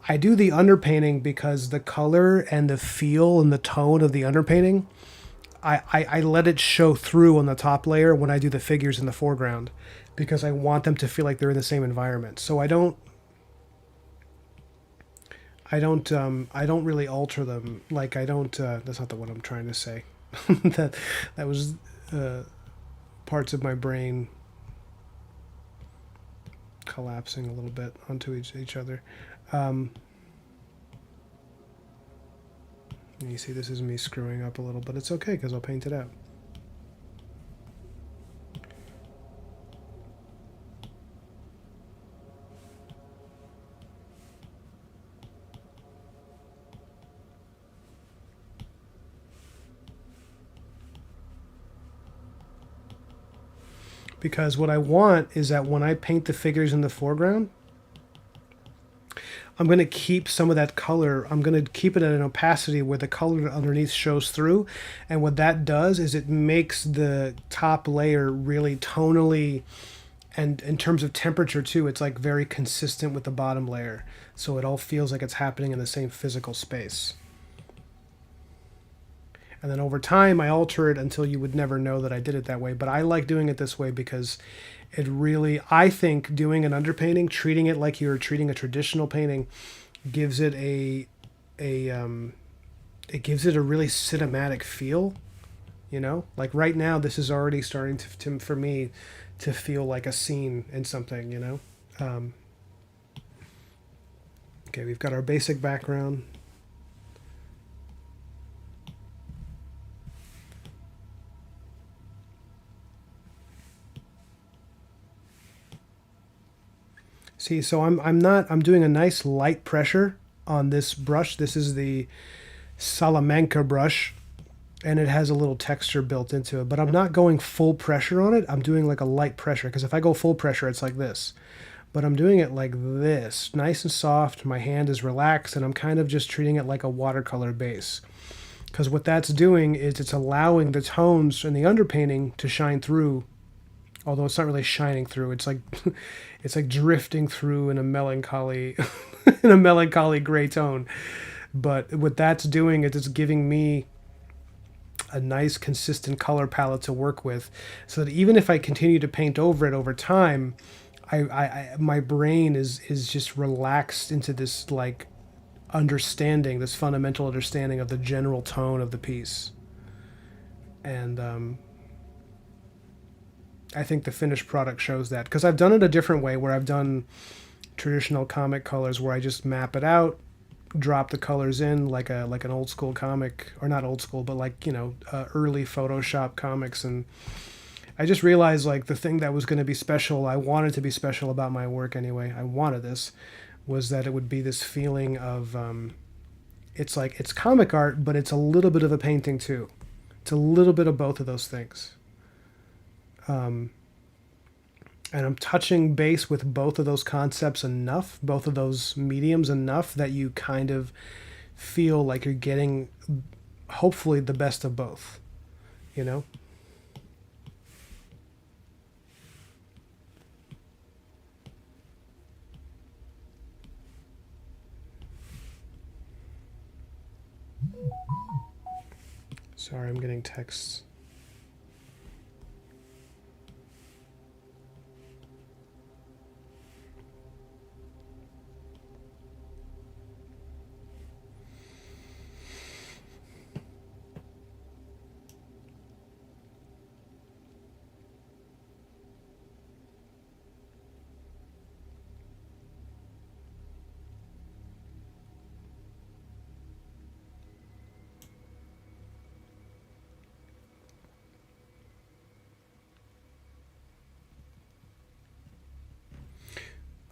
I do the underpainting because the color and the feel and the tone of the underpainting, I let it show through on the top layer when I do the figures in the foreground, because I want them to feel like they're in the same environment. So I don't really alter them. Like I don't. That's not the what I'm trying to say. That was parts of my brain collapsing a little bit onto each other. You see, this is me screwing up a little, but it's okay because I'll paint it out. Because what I want is that when I paint the figures in the foreground, I'm going to keep some of that color. I'm going to keep it at an opacity where the color underneath shows through. And what that does is it makes the top layer really tonally, and in terms of temperature too, it's like very consistent with the bottom layer. So it all feels like it's happening in the same physical space. And then over time, I alter it until you would never know that I did it that way. But I like doing it this way because it really, I think doing an underpainting, treating it like you're treating a traditional painting, gives it it gives it a really cinematic feel. You know, like right now, this is already starting to for me to feel like a scene in something. You know. Okay, we've got our basic background. See, so I'm doing a nice light pressure on this brush. This is the Salamanca brush, and it has a little texture built into it, but I'm not going full pressure on it. I'm doing like a light pressure, because if I go full pressure, it's like this. But I'm doing it like this, nice and soft. My hand is relaxed, and I'm kind of just treating it like a watercolor base. Because what that's doing is it's allowing the tones in the underpainting to shine through, although it's not really shining through. It's like it's like drifting through in a melancholy in a melancholy gray tone. But what that's doing is it's giving me a nice consistent color palette to work with, so that even if I continue to paint over it over time, my brain is just relaxed into this like understanding, this fundamental understanding of the general tone of the piece. And I think the finished product shows that, because I've done it a different way, where I've done traditional comic colors where I just map it out, drop the colors in like an old school comic, or not old school, but like, you know, early Photoshop comics. And I just realized like the thing that was going to be special, I wanted to be special about my work anyway, I wanted this, was that it would be this feeling of it's like it's comic art, but it's a little bit of a painting too. It's a little bit of both of those things. And I'm touching base with both of those concepts enough, both of those mediums enough, that you kind of feel like you're getting, hopefully, the best of both, you know? Sorry, I'm getting texts.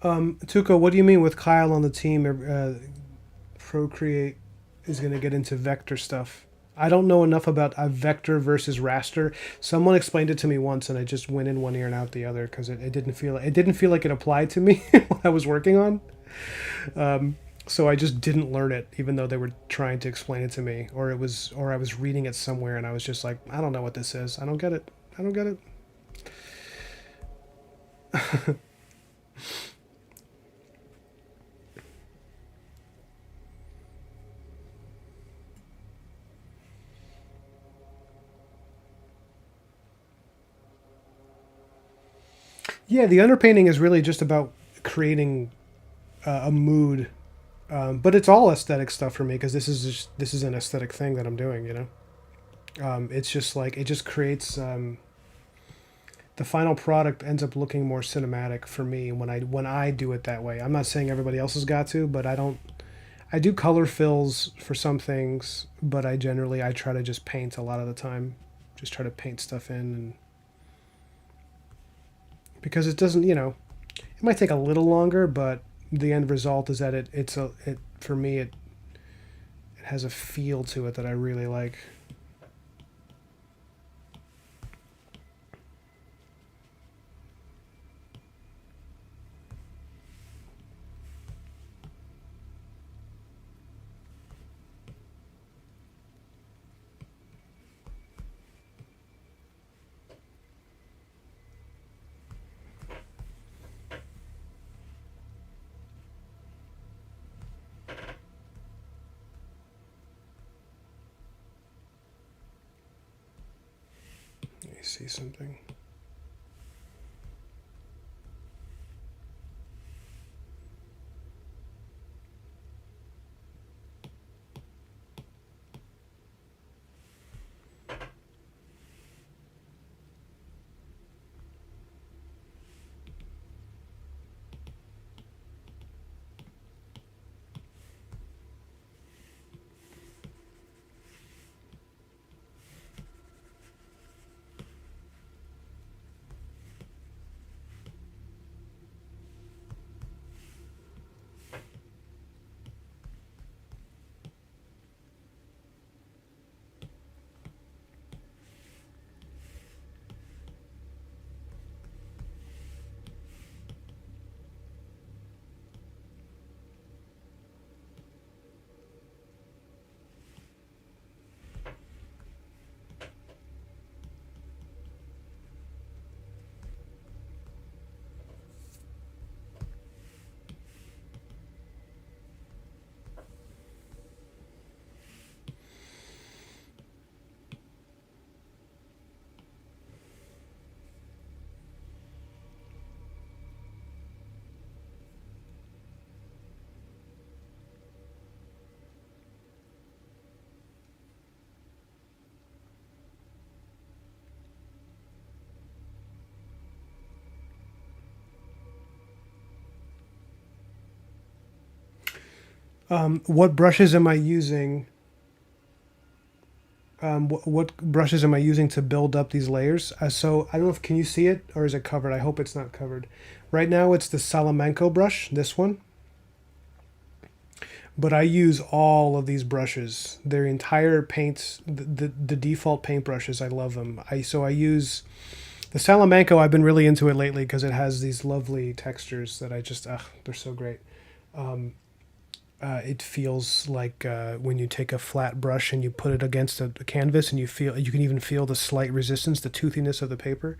Tuco, what do you mean with Kyle on the team? Procreate is going to get into vector stuff. I don't know enough about a vector versus raster. Someone explained it to me once, and I just went in one ear and out the other because it didn't feel like it applied to me what I was working on. So I just didn't learn it, even though they were trying to explain it to me, or I was reading it somewhere, and I was just like, I don't know what this is. I don't get it. I don't get it. Yeah, the underpainting is really just about creating a mood, but it's all aesthetic stuff for me because this is an aesthetic thing that I'm doing. It's just like it just creates. The final product ends up looking more cinematic for me when I do it that way. I'm not saying everybody else has got to, but I don't. I do color fills for some things, but I try to just paint a lot of the time. Just try to paint stuff in, and because it doesn't, it might take a little longer, but the end result is that it for me it has a feel to it that I really like. Let me see something. What brushes am I using? What brushes am I using to build up these layers? So I don't know if can you see it or is it covered? I hope it's not covered. Right now it's the Salamanca brush, this one. But I use all of these brushes. Their entire paints, the default paint brushes. I love them. I use the Salamanca. I've been really into it lately because it has these lovely textures that I just they're so great. It feels like when you take a flat brush and you put it against a canvas and you can even feel the slight resistance, the toothiness of the paper.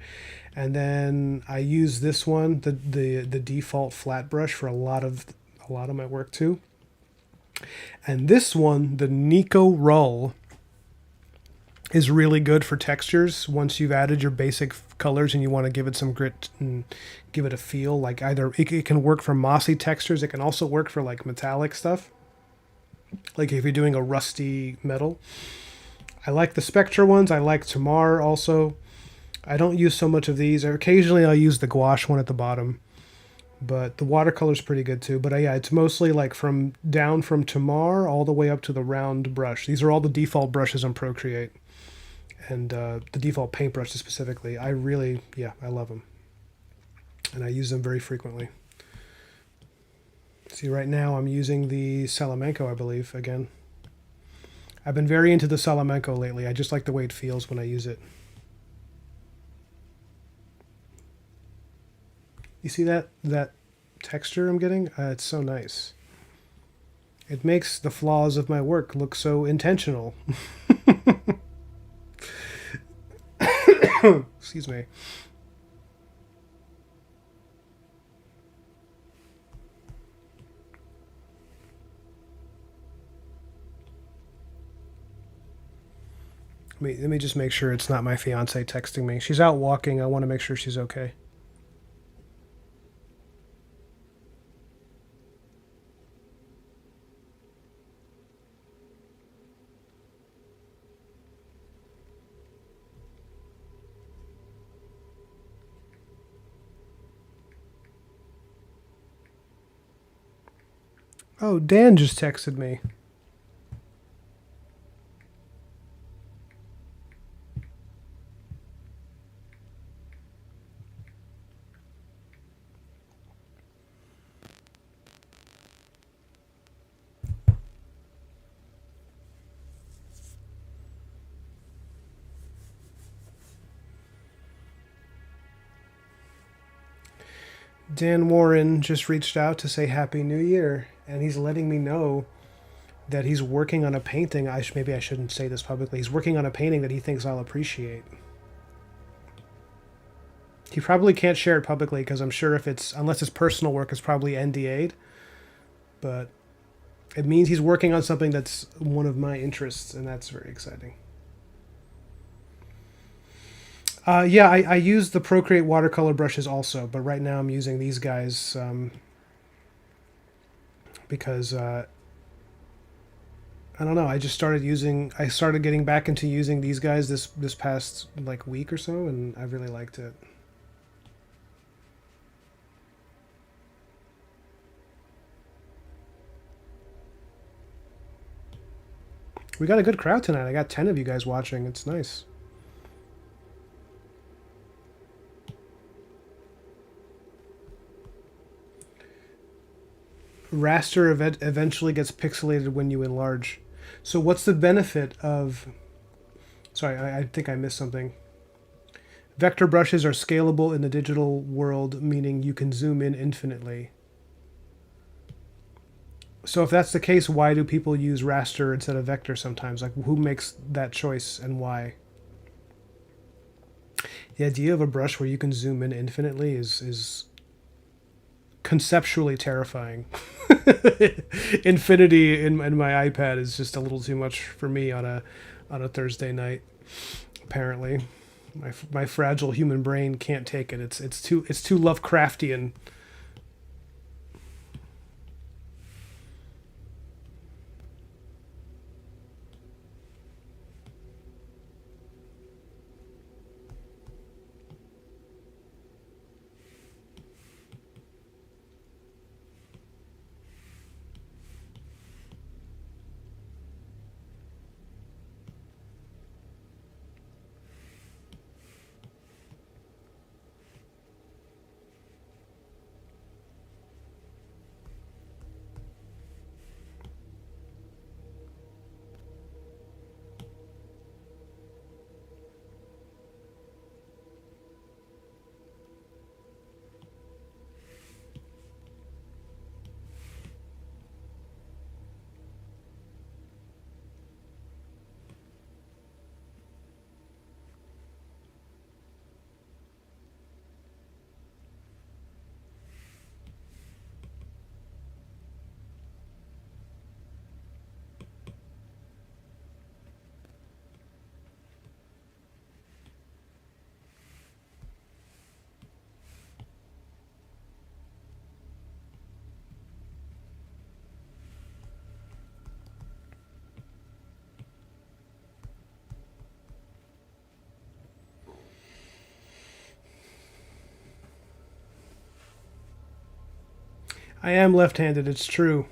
And then I use this one, the default flat brush for a lot of my work too. And this one, the Nico Roll, is really good for textures once you've added your basic colors and you want to give it some grit and give it a feel. Like either it can work for mossy textures, it can also work for like metallic stuff. Like if you're doing a rusty metal. I like the Spectra ones. I like Tamar also. I don't use so much of these. Occasionally I'll use the gouache one at the bottom. But the watercolor's pretty good too. But yeah, it's mostly like from Tamar all the way up to the round brush. These are all the default brushes on Procreate. And the default paintbrushes specifically. I love them. And I use them very frequently. See, right now I'm using the Salamanco, I believe, again. I've been very into the Salamanco lately. I just like the way it feels when I use it. You see that texture I'm getting? It's so nice. It makes the flaws of my work look so intentional. Excuse me. Let me just make sure it's not my fiance texting me. She's out walking. I want to make sure she's okay. Oh, Dan just texted me. Dan Warren just reached out to say Happy New Year, and he's letting me know that he's working on a painting. Maybe I shouldn't say this publicly. He's working on a painting that he thinks I'll appreciate. He probably can't share it publicly because I'm sure unless it's personal work, it's probably NDA'd. But it means he's working on something that's one of my interests, and that's very exciting. Yeah, I use the Procreate watercolor brushes also, but right now I'm using these guys because I don't know. I started getting back into using these guys this past like week or so, and I really liked it. We got a good crowd tonight. I got 10 of you guys watching. It's nice. Raster eventually gets pixelated when you enlarge. So what's the benefit of... Sorry, I think I missed something. Vector brushes are scalable in the digital world, meaning you can zoom in infinitely. So if that's the case, why do people use raster instead of vector sometimes? Like, who makes that choice and why? The idea of a brush where you can zoom in infinitely is conceptually terrifying. Infinity in my iPad is just a little too much for me on a Thursday night. Apparently, my fragile human brain can't take it. It's too Lovecraftian. I am left-handed. It's true.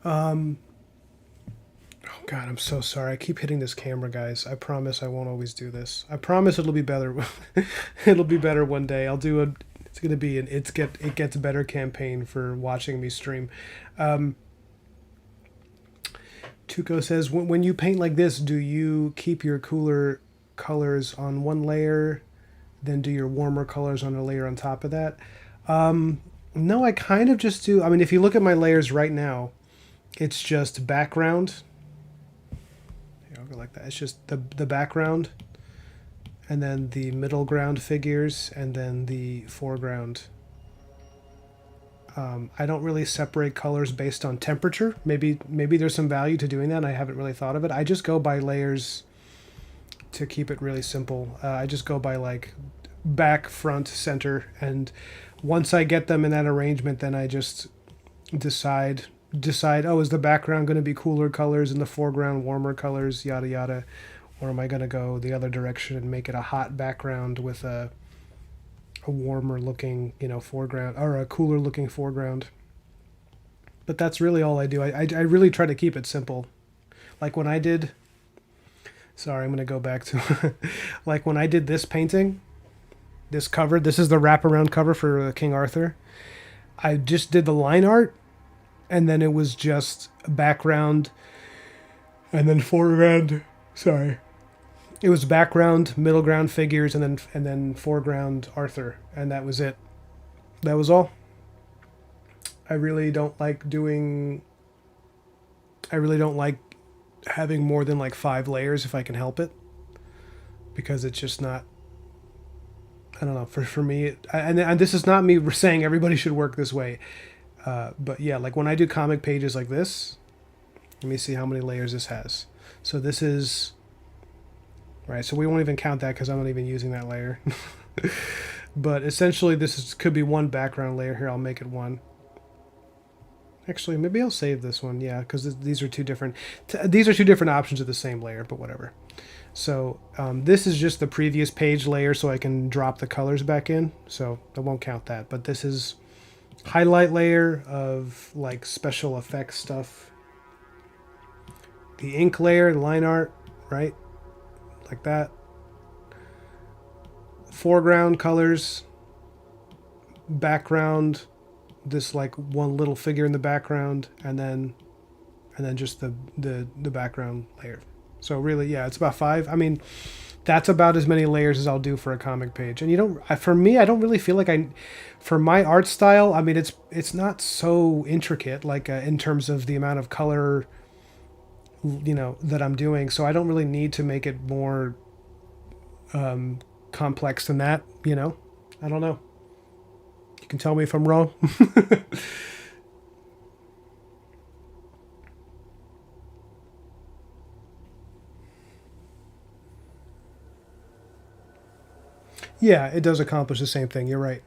Oh God, I'm so sorry. I keep hitting this camera, guys. I promise I won't always do this. I promise it'll be better. It'll be better one day. I'll do a. It's gonna be an it gets better campaign for watching me stream. Um, Tuco says, when you paint like this, do you keep your cooler colors on one layer, then do your warmer colors on a layer on top of that? No, I kind of just do. I mean, if you look at my layers right now, it's just background. Here, I'll go like that. It's just the background, and then the middle ground figures, and then the foreground. I don't really separate colors based on temperature. Maybe there's some value to doing that. And I haven't really thought of it. I just go by layers to keep it really simple. I just go by like back, front, center, and once I get them in that arrangement, then I just decide. Oh, is the background going to be cooler colors and the foreground warmer colors? Yada yada, or am I going to go the other direction and make it a hot background with a warmer looking, foreground, or a cooler looking foreground? But that's really all I do. I really try to keep it simple. Like when I did, sorry, I'm going to go back to, like when I did this painting, this cover, this is the wraparound cover for King Arthur. I just did the line art, and then it was just background and then foreground. Sorry. It was background, middle ground figures, and then foreground Arthur, and that was it. That was all. I really don't like doing. I really don't like having more than like 5 layers if I can help it, because it's just not. I don't know. For me, and this is not me saying everybody should work this way, but yeah, like when I do comic pages like this, let me see how many layers this has. So this is. Right, so we won't even count that because I'm not even using that layer. But essentially could be one background layer. Here, I'll make it one. Actually, maybe I'll save this one, yeah, because these are two different options of the same layer, but whatever. So this is just the previous page layer, so I can drop the colors back in, so I won't count that. But this is highlight layer of like special effects stuff. The ink layer, line art, right? Like that. Foreground colors, background, this like one little figure in the background, and then just the background layer. So really, yeah, it's about 5. I mean, that's about as many layers as I'll do for a comic page. And for me, I don't really feel like for my art style, I mean, it's not so intricate, like in terms of the amount of color, that I'm doing. So I don't really need to make it more complex than that. I don't know. You can tell me if I'm wrong. Yeah, it does accomplish the same thing. You're right.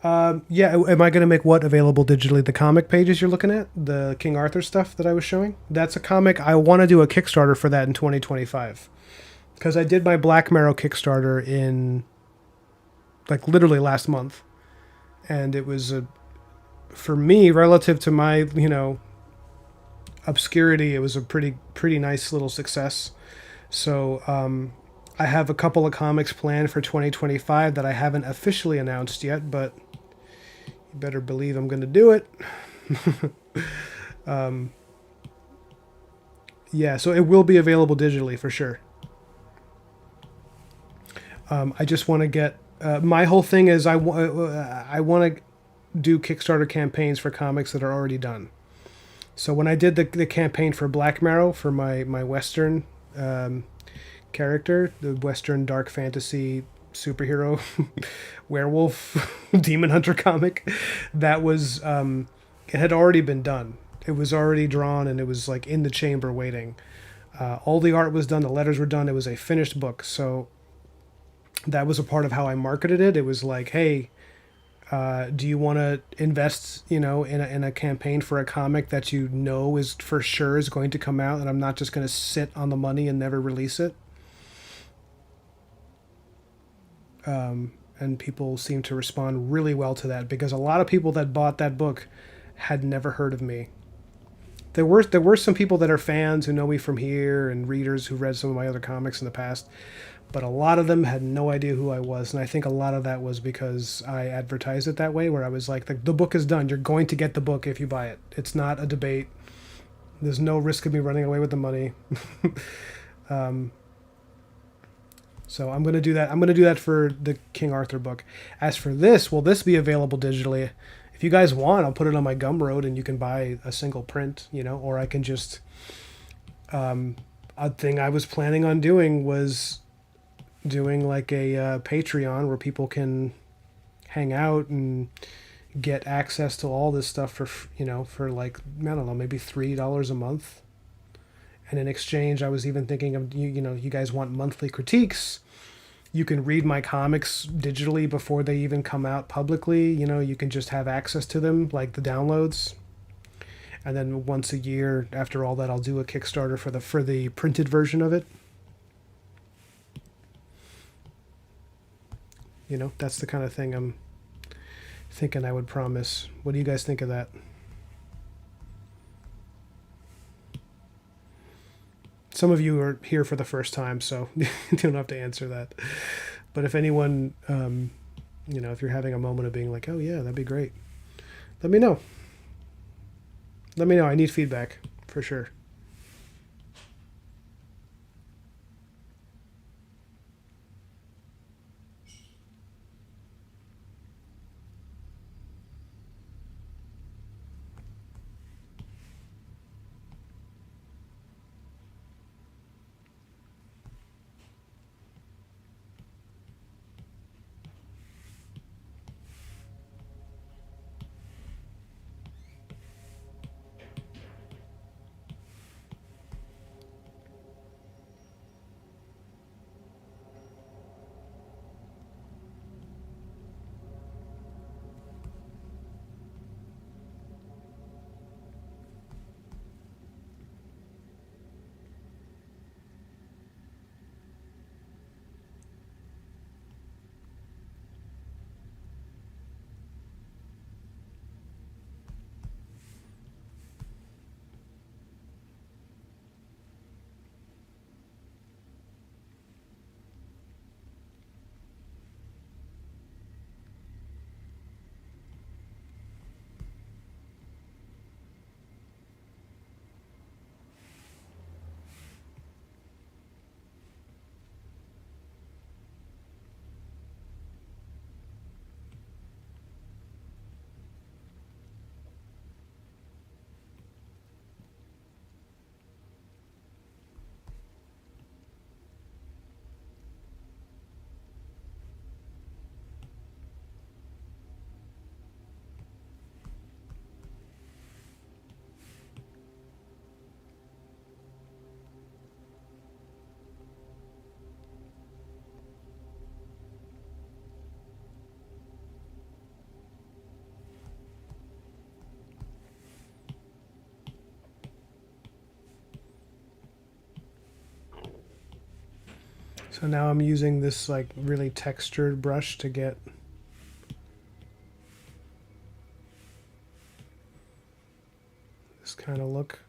Yeah, am I going to make what available digitally? The comic pages you're looking at? The King Arthur stuff that I was showing? That's a comic. I want to do a Kickstarter for that in 2025. Because I did my Black Marrow Kickstarter in, like, literally last month. And it was, for me, relative to my, obscurity, it was a pretty nice little success. So, I have a couple of comics planned for 2025 that I haven't officially announced yet, but you better believe I'm going to do it. Yeah, so it will be available digitally for sure. I just want to get my whole thing is I want to do Kickstarter campaigns for comics that are already done. So when I did the campaign for Black Marrow for my Western character, the Western dark fantasy superhero werewolf demon hunter comic, that was it had already been done. It was already drawn and it was like in the chamber waiting. All the art was done, the letters were done. It was a finished book. So that was a part of how I marketed it. It was like, hey, do you want to invest, in a campaign for a comic that is for sure is going to come out, and I'm not just going to sit on the money and never release it? And people seem to respond really well to that because a lot of people that bought that book had never heard of me. There were some people that are fans who know me from here and readers who read some of my other comics in the past, but a lot of them had no idea who I was, and I think a lot of that was because I advertised it that way, where I was like, the book is done. You're going to get the book if you buy it. It's not a debate. There's no risk of me running away with the money. So I'm going to do that. I'm going to do that for the King Arthur book. As for this, will this be available digitally? If you guys want, I'll put it on my Gumroad and you can buy a single print, or I can just. A thing I was planning on doing was doing like a Patreon where people can hang out and get access to all this stuff for like, I don't know, maybe $3 a month. And in exchange, I was even thinking of you guys want monthly critiques. You can read my comics digitally before they even come out publicly. You can just have access to them, like the downloads. And then once a year, after all that, I'll do a Kickstarter for the printed version of it. That's the kind of thing I'm thinking I would promise. What do you guys think of that? Some of you are here for the first time, so you don't have to answer that. But if anyone, if you're having a moment of being like, oh yeah, that'd be great, let me know. Let me know. I need feedback for sure. So now I'm using this like really textured brush to get this kind of look.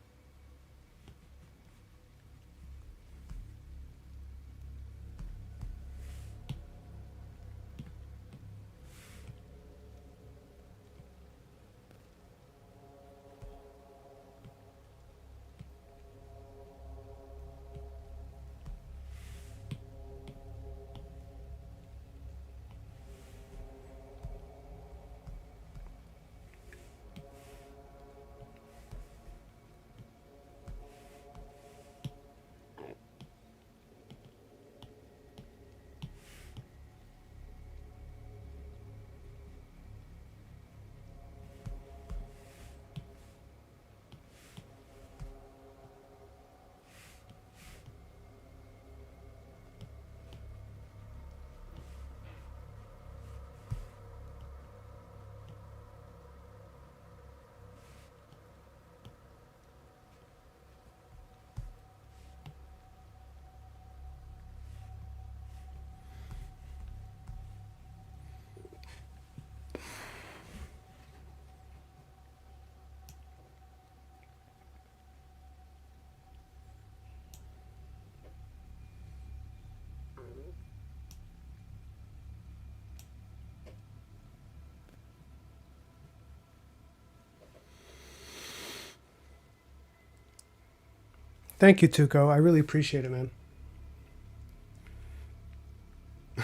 Thank you, Tuco. I really appreciate it, man.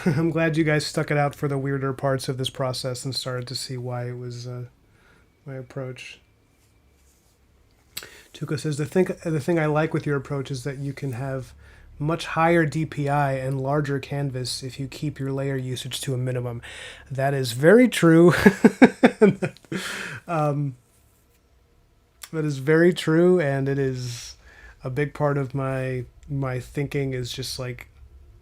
I'm glad you guys stuck it out for the weirder parts of this process and started to see why it was my approach. Tuco says the thing I like with your approach is that you can have much higher DPI and larger canvas if you keep your layer usage to a minimum. That is very true. um, that is very true, and it is a big part of my thinking is just like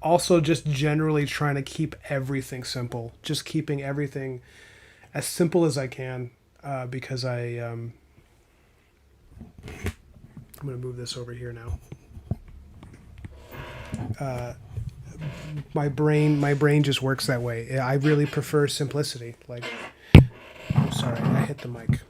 also just generally trying to keep everything simple, just keeping everything as simple as I can, because I'm gonna move this over here now. My brain just works that way. I really prefer simplicity. Like, I'm sorry, I hit the mic.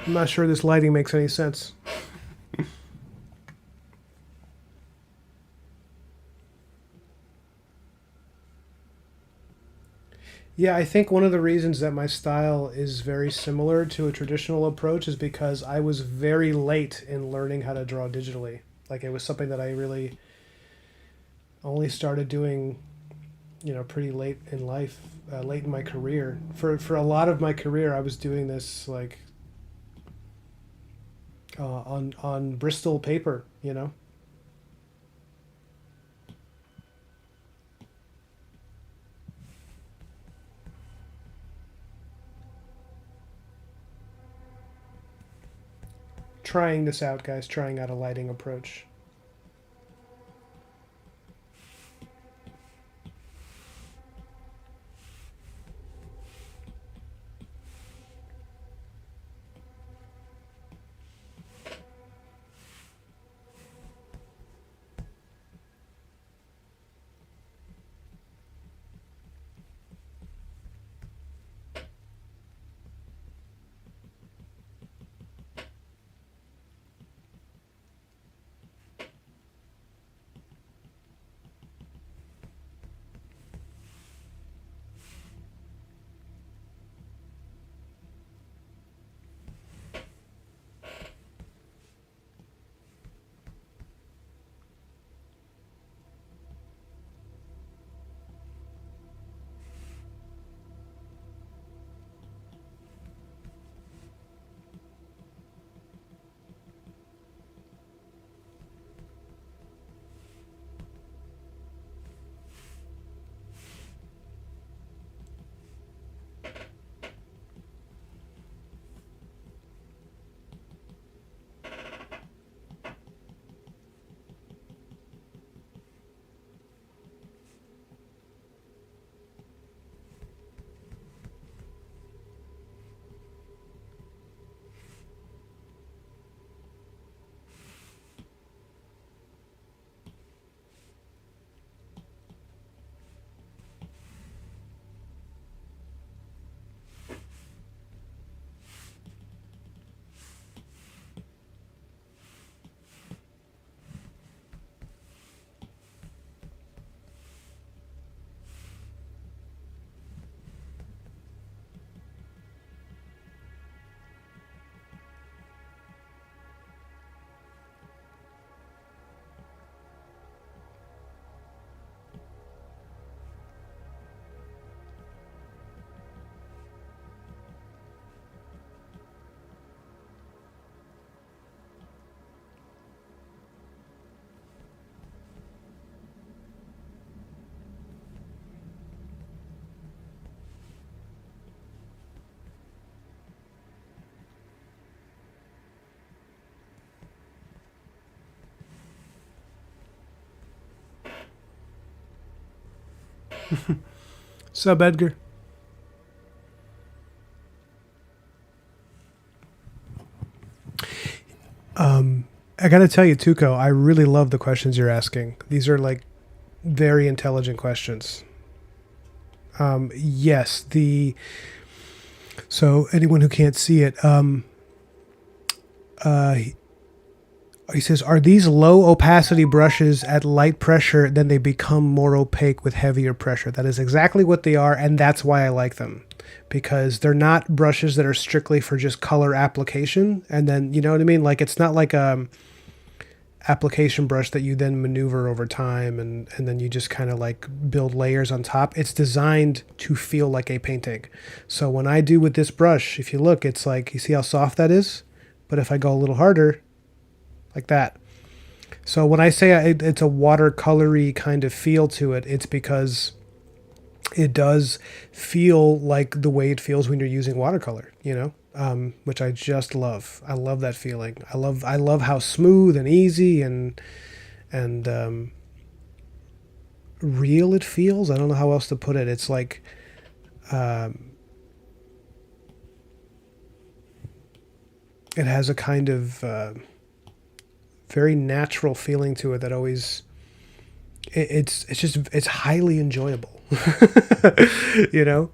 I'm not sure this lighting makes any sense. Yeah, I think one of the reasons that my style is very similar to a traditional approach is because I was very late in learning how to draw digitally. Like, it was something that I really only started doing, pretty late in life, late in my career. For a lot of my career, I was doing this like on Bristol paper. Trying this out, guys. Trying out a lighting approach. Sub Edgar. I gotta tell you, Tuco, I really love the questions you're asking. These are like very intelligent questions. Yes, the so anyone who can't see it, he says, are these low opacity brushes at light pressure? Then they become more opaque with heavier pressure. That is exactly what they are, and that's why I like them, because they're not brushes that are strictly for just color application. And then you know what I mean. Like it's not like a application brush that you then maneuver over time and then you just kind of like build layers on top. It's designed to feel like a painting. So when I do with this brush, if you look, it's like, you see how soft that is? But if I go a little harder, like that. So when I say it's a watercolory kind of feel to it, it's because it does feel like the way it feels when you're using watercolor, which I just love. I love that feeling. I love how smooth and easy and real it feels. I don't know how else to put it. It's like it has a kind of very natural feeling to it that always it's highly enjoyable. you know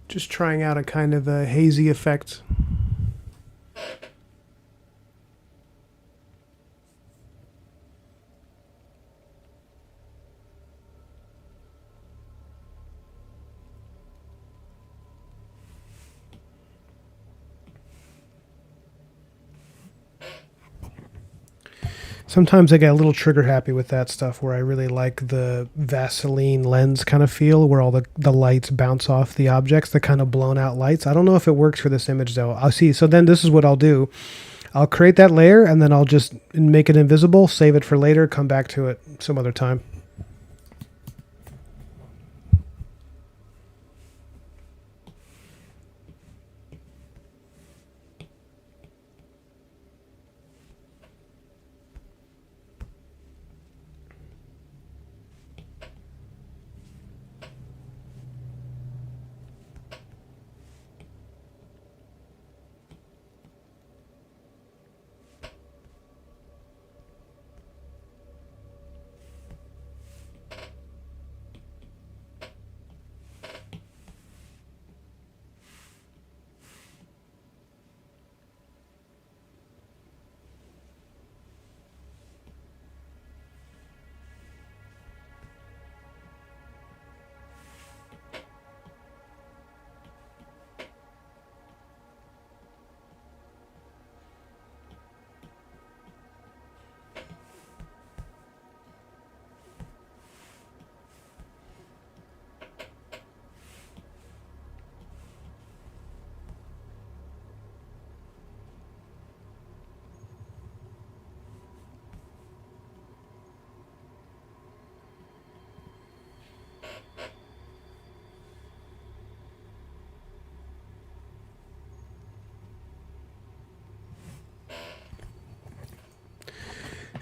just trying out a kind of a hazy effect. Sometimes I get a little trigger happy with that stuff where I really like the Vaseline lens kind of feel where all the lights bounce off the objects, the kind of blown out lights. I don't know if it works for this image though. I'll see. So then this is what I'll do. I'll create that layer and then I'll just make it invisible, save it for later, come back to it some other time.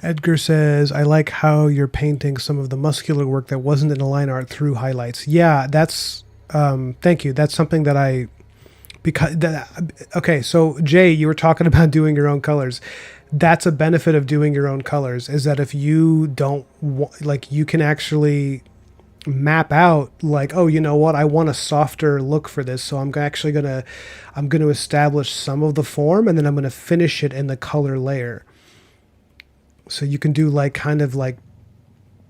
Edgar says, I like how you're painting some of the muscular work that wasn't in the line art through highlights. Yeah, that's, thank you. That's something that okay, so Jay, you were talking about doing your own colors. That's a benefit of doing your own colors is that if you don't, like, you can actually map out like, oh, you know what, I want a softer look for this, so I'm going to establish some of the form, and then I'm going to finish it in the color layer. So you can do like kind of like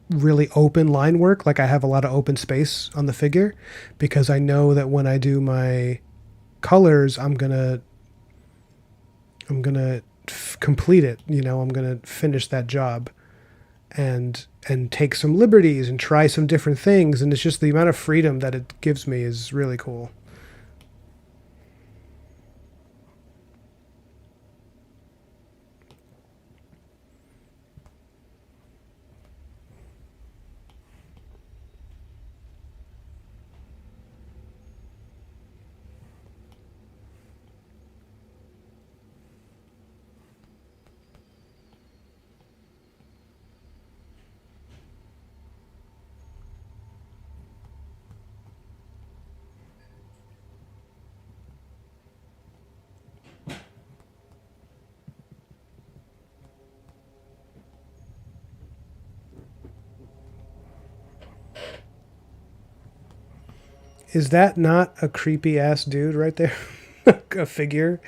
really open line work, like I have a lot of open space on the figure, because I know that when I do my colors, I'm gonna complete it. You know, I'm gonna finish that job, and take some liberties and try some different things, and it's just the amount of freedom that it gives me is really cool. Is that not a creepy ass dude right there? A figure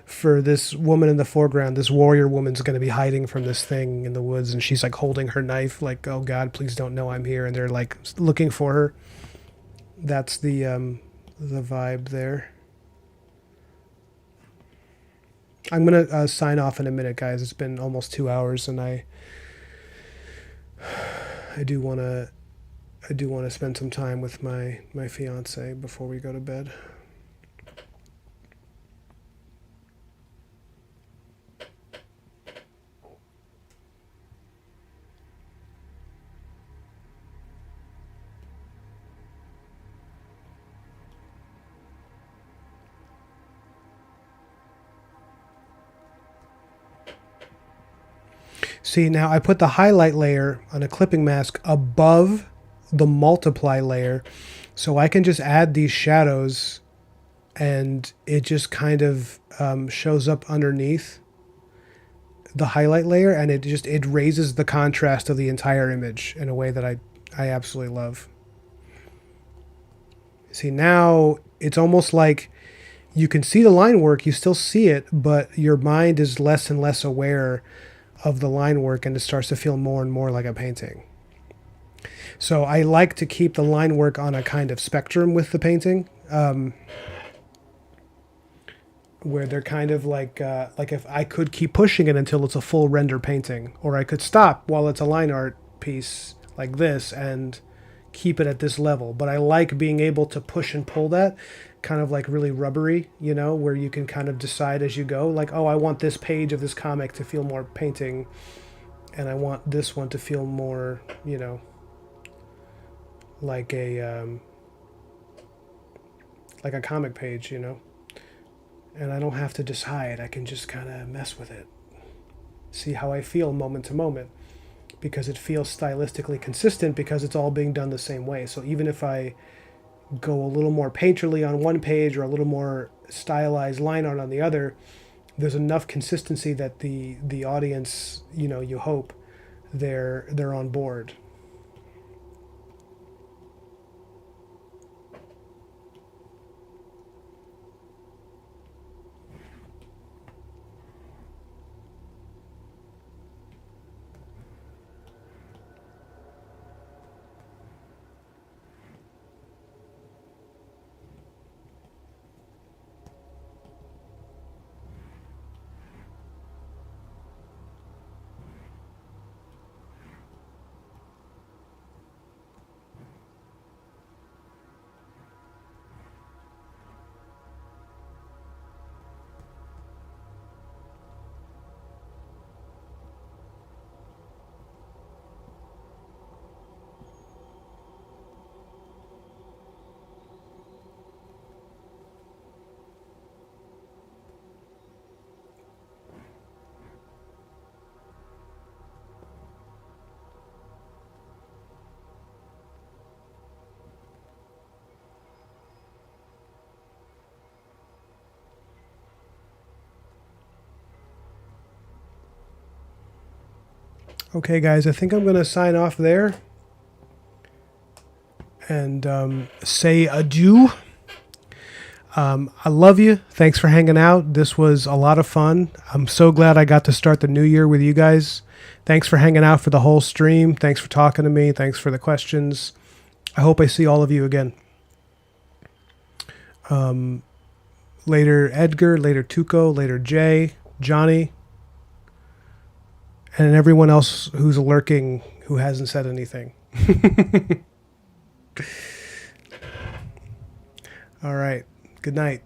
for this woman in the foreground. This warrior woman's going to be hiding from this thing in the woods, and she's like holding her knife, like, "Oh God, please don't know I'm here." And they're like looking for her. That's the vibe there. I'm gonna sign off in a minute, guys. It's been almost 2 hours, and I do wanna spend some time with my fiance before we go to bed. See, now I put the highlight layer on a clipping mask above the multiply layer, so I can just add these shadows, and it just kind of shows up underneath the highlight layer, and it raises the contrast of the entire image in a way that I absolutely love. See, now it's almost like you can see the line work, you still see it, but your mind is less and less aware of the line work, and it starts to feel more and more like a painting. So I like to keep the line work on a kind of spectrum with the painting, where they're kind of like if I could keep pushing it until it's a full render painting, or I could stop while it's a line art piece like this and keep it at this level. But I like being able to push and pull that kind of like really rubbery, you know, where you can kind of decide as you go, like, oh, I want this page of this comic to feel more painting, and I want this one to feel more, you know, like a comic page, you know. And I don't have to decide. I can just kind of mess with it, see how I feel moment to moment, because it feels stylistically consistent because it's all being done the same way. So even if I go a little more painterly on one page or a little more stylized line art on the other, there's enough consistency that the audience, you know, you hope they're on board. Okay, guys, I think I'm going to sign off there. and say adieu. I love you. Thanks for hanging out. This was a lot of fun. I'm so glad I got to start the new year with you guys. Thanks for hanging out for the whole stream. Thanks for talking to me. Thanks for the questions. I hope I see all of you again. Later Edgar, later Tuco, later Jay, Johnny, and everyone else who's lurking who hasn't said anything. All right. Good night.